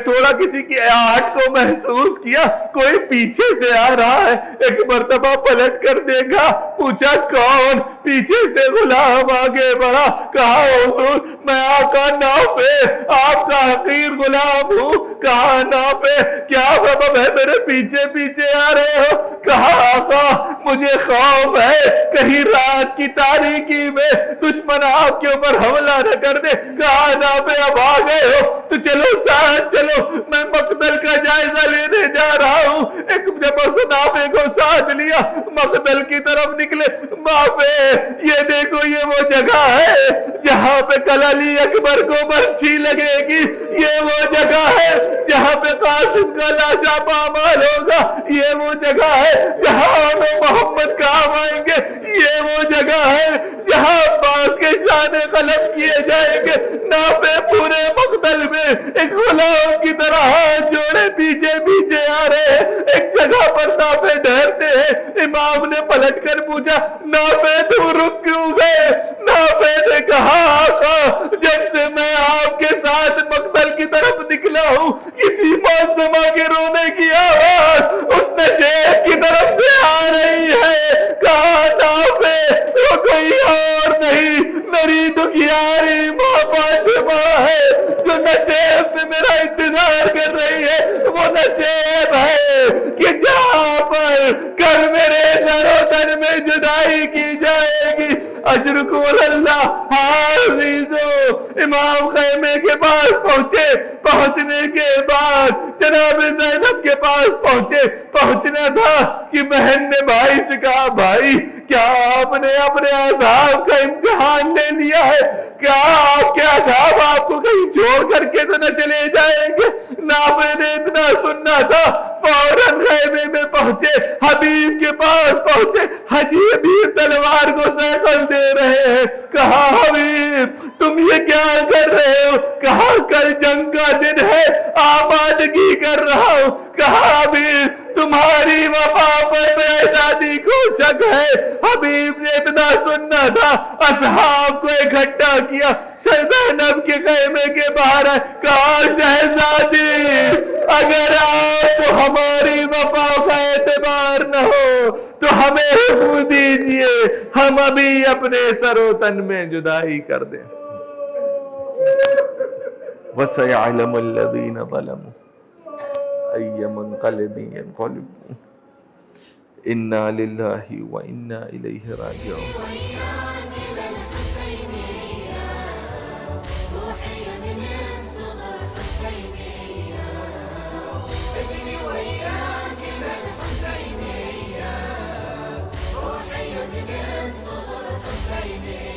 تھوڑا کسی کی آہٹ کو محسوس کیا، کوئی پیچھے سے آ رہا ہے. ایک مرتبہ پلٹ کر دیکھا، پوچھا کون؟ پیچھے سے غلام آگے بڑھا، کہا حضور میں آقا نافع آپ کا حقیر غلام ہوں. کہا نافع کیا سبب ہے میرے پیچھے پیچھے آ رہے ہو؟ کہا آقا مجھے خوف ہے کہیں رات کی تاریکی میں دشمن آپ کے اوپر حملہ نہ کر دے. کہا نافع اب آ گئے ہو تو چلو ساتھ چلو، میں مقتل کا جائزہ لینے جا رہا ہوں. ایک جب اس نافع کو ساتھ لیا، مقتل کی طرف نکلے۔ باپے یہ دیکھو یہ وہ جگہ ہے جہاں پہ کل علی اکبر کو برچھی لگے گی، یہ وہ جگہ ہے جہاں پہ قاسم کا لاشا پامال ہوگا، یہ وہ جگہ ہے جہاں محمد کام آئیں گے، یہ وہ جگہ ہے جہاں عباس کے شان قلم کیے جائیں گے۔ نافع پورے مقتل میں ایک غلام کی طرح ہاتھ جوڑے پیچھے پیچھے آ رہے ہیں۔ ایک جگہ پر نافع ڈھرتے ہیں، امام نے پلٹ کر پوچھا نافع تم رک کیوں گئے؟ نافع نے کہا آقا جب سے میں آپ کے ساتھ مقتل کی طرف نکلا ہوں کسی معظمہ کے رونے کی آواز اس نشیب کی طرف سے آ رہی ہے۔ کہا نافع وہ کوئی اور نہیں میری دکھیاری ماں فاطمہ ہے جو نشیب میں میرا انتظار کر رہی ہے۔ وہ نشیب ہے کہ جہاں پر کل میرے سر و تن میں جدائی کی جائے گی۔ اجرکم اللہ۔ ہاں عزیزو امام خیمے کے پاس پہنچے، پہنچنے کے بعد جناب زینب کے پاس پہنچنا تھا کہ بہن نے بھائی سے کہا بھائی کیا آپ نے اپنے اصحاب کا امتحان لے لیا ہے؟ کیا آپ کے اصحاب آپ کو کہیں چھوڑ کر کے تو نہ چلے جائیں گے؟ نافع نے اتنا سننا تھا فوراً خیمے میں پہنچے، حبیب کے پاس پہنچے۔ حبیب تلوار کو سیکل دے رہے ہیں۔ کہا حبیب تم یہ کیا کر رہے ہو؟ کہا کل جنگ کا دن ہے آمادگی کر رہا ہوں۔ کہا حبیب تمہاری وفا پر بیزادی کو شک ہے۔ حبیب نے اتنا سننا تھا اصحاب کو اکٹھا کیا، زینب کے خیمے کے باہر آئے، کہا شہزادی اگر آپ کو ہماری وفا کا اعتبار نہ ہو تو ہمیں حکم دیجئے ہم ابھی اپنے سر و تن میں جدائی کر دیں۔ وَسَيَعْلَمُ الَّذِينَ ظَلَمُوا أَيَّ مُنْقَلِبٍ يَنْقَلِبُونَ إِنَّا لِلَّهِ وَإِنَّا إِلَيْهِ رَاجِعُونَ۔ حسينية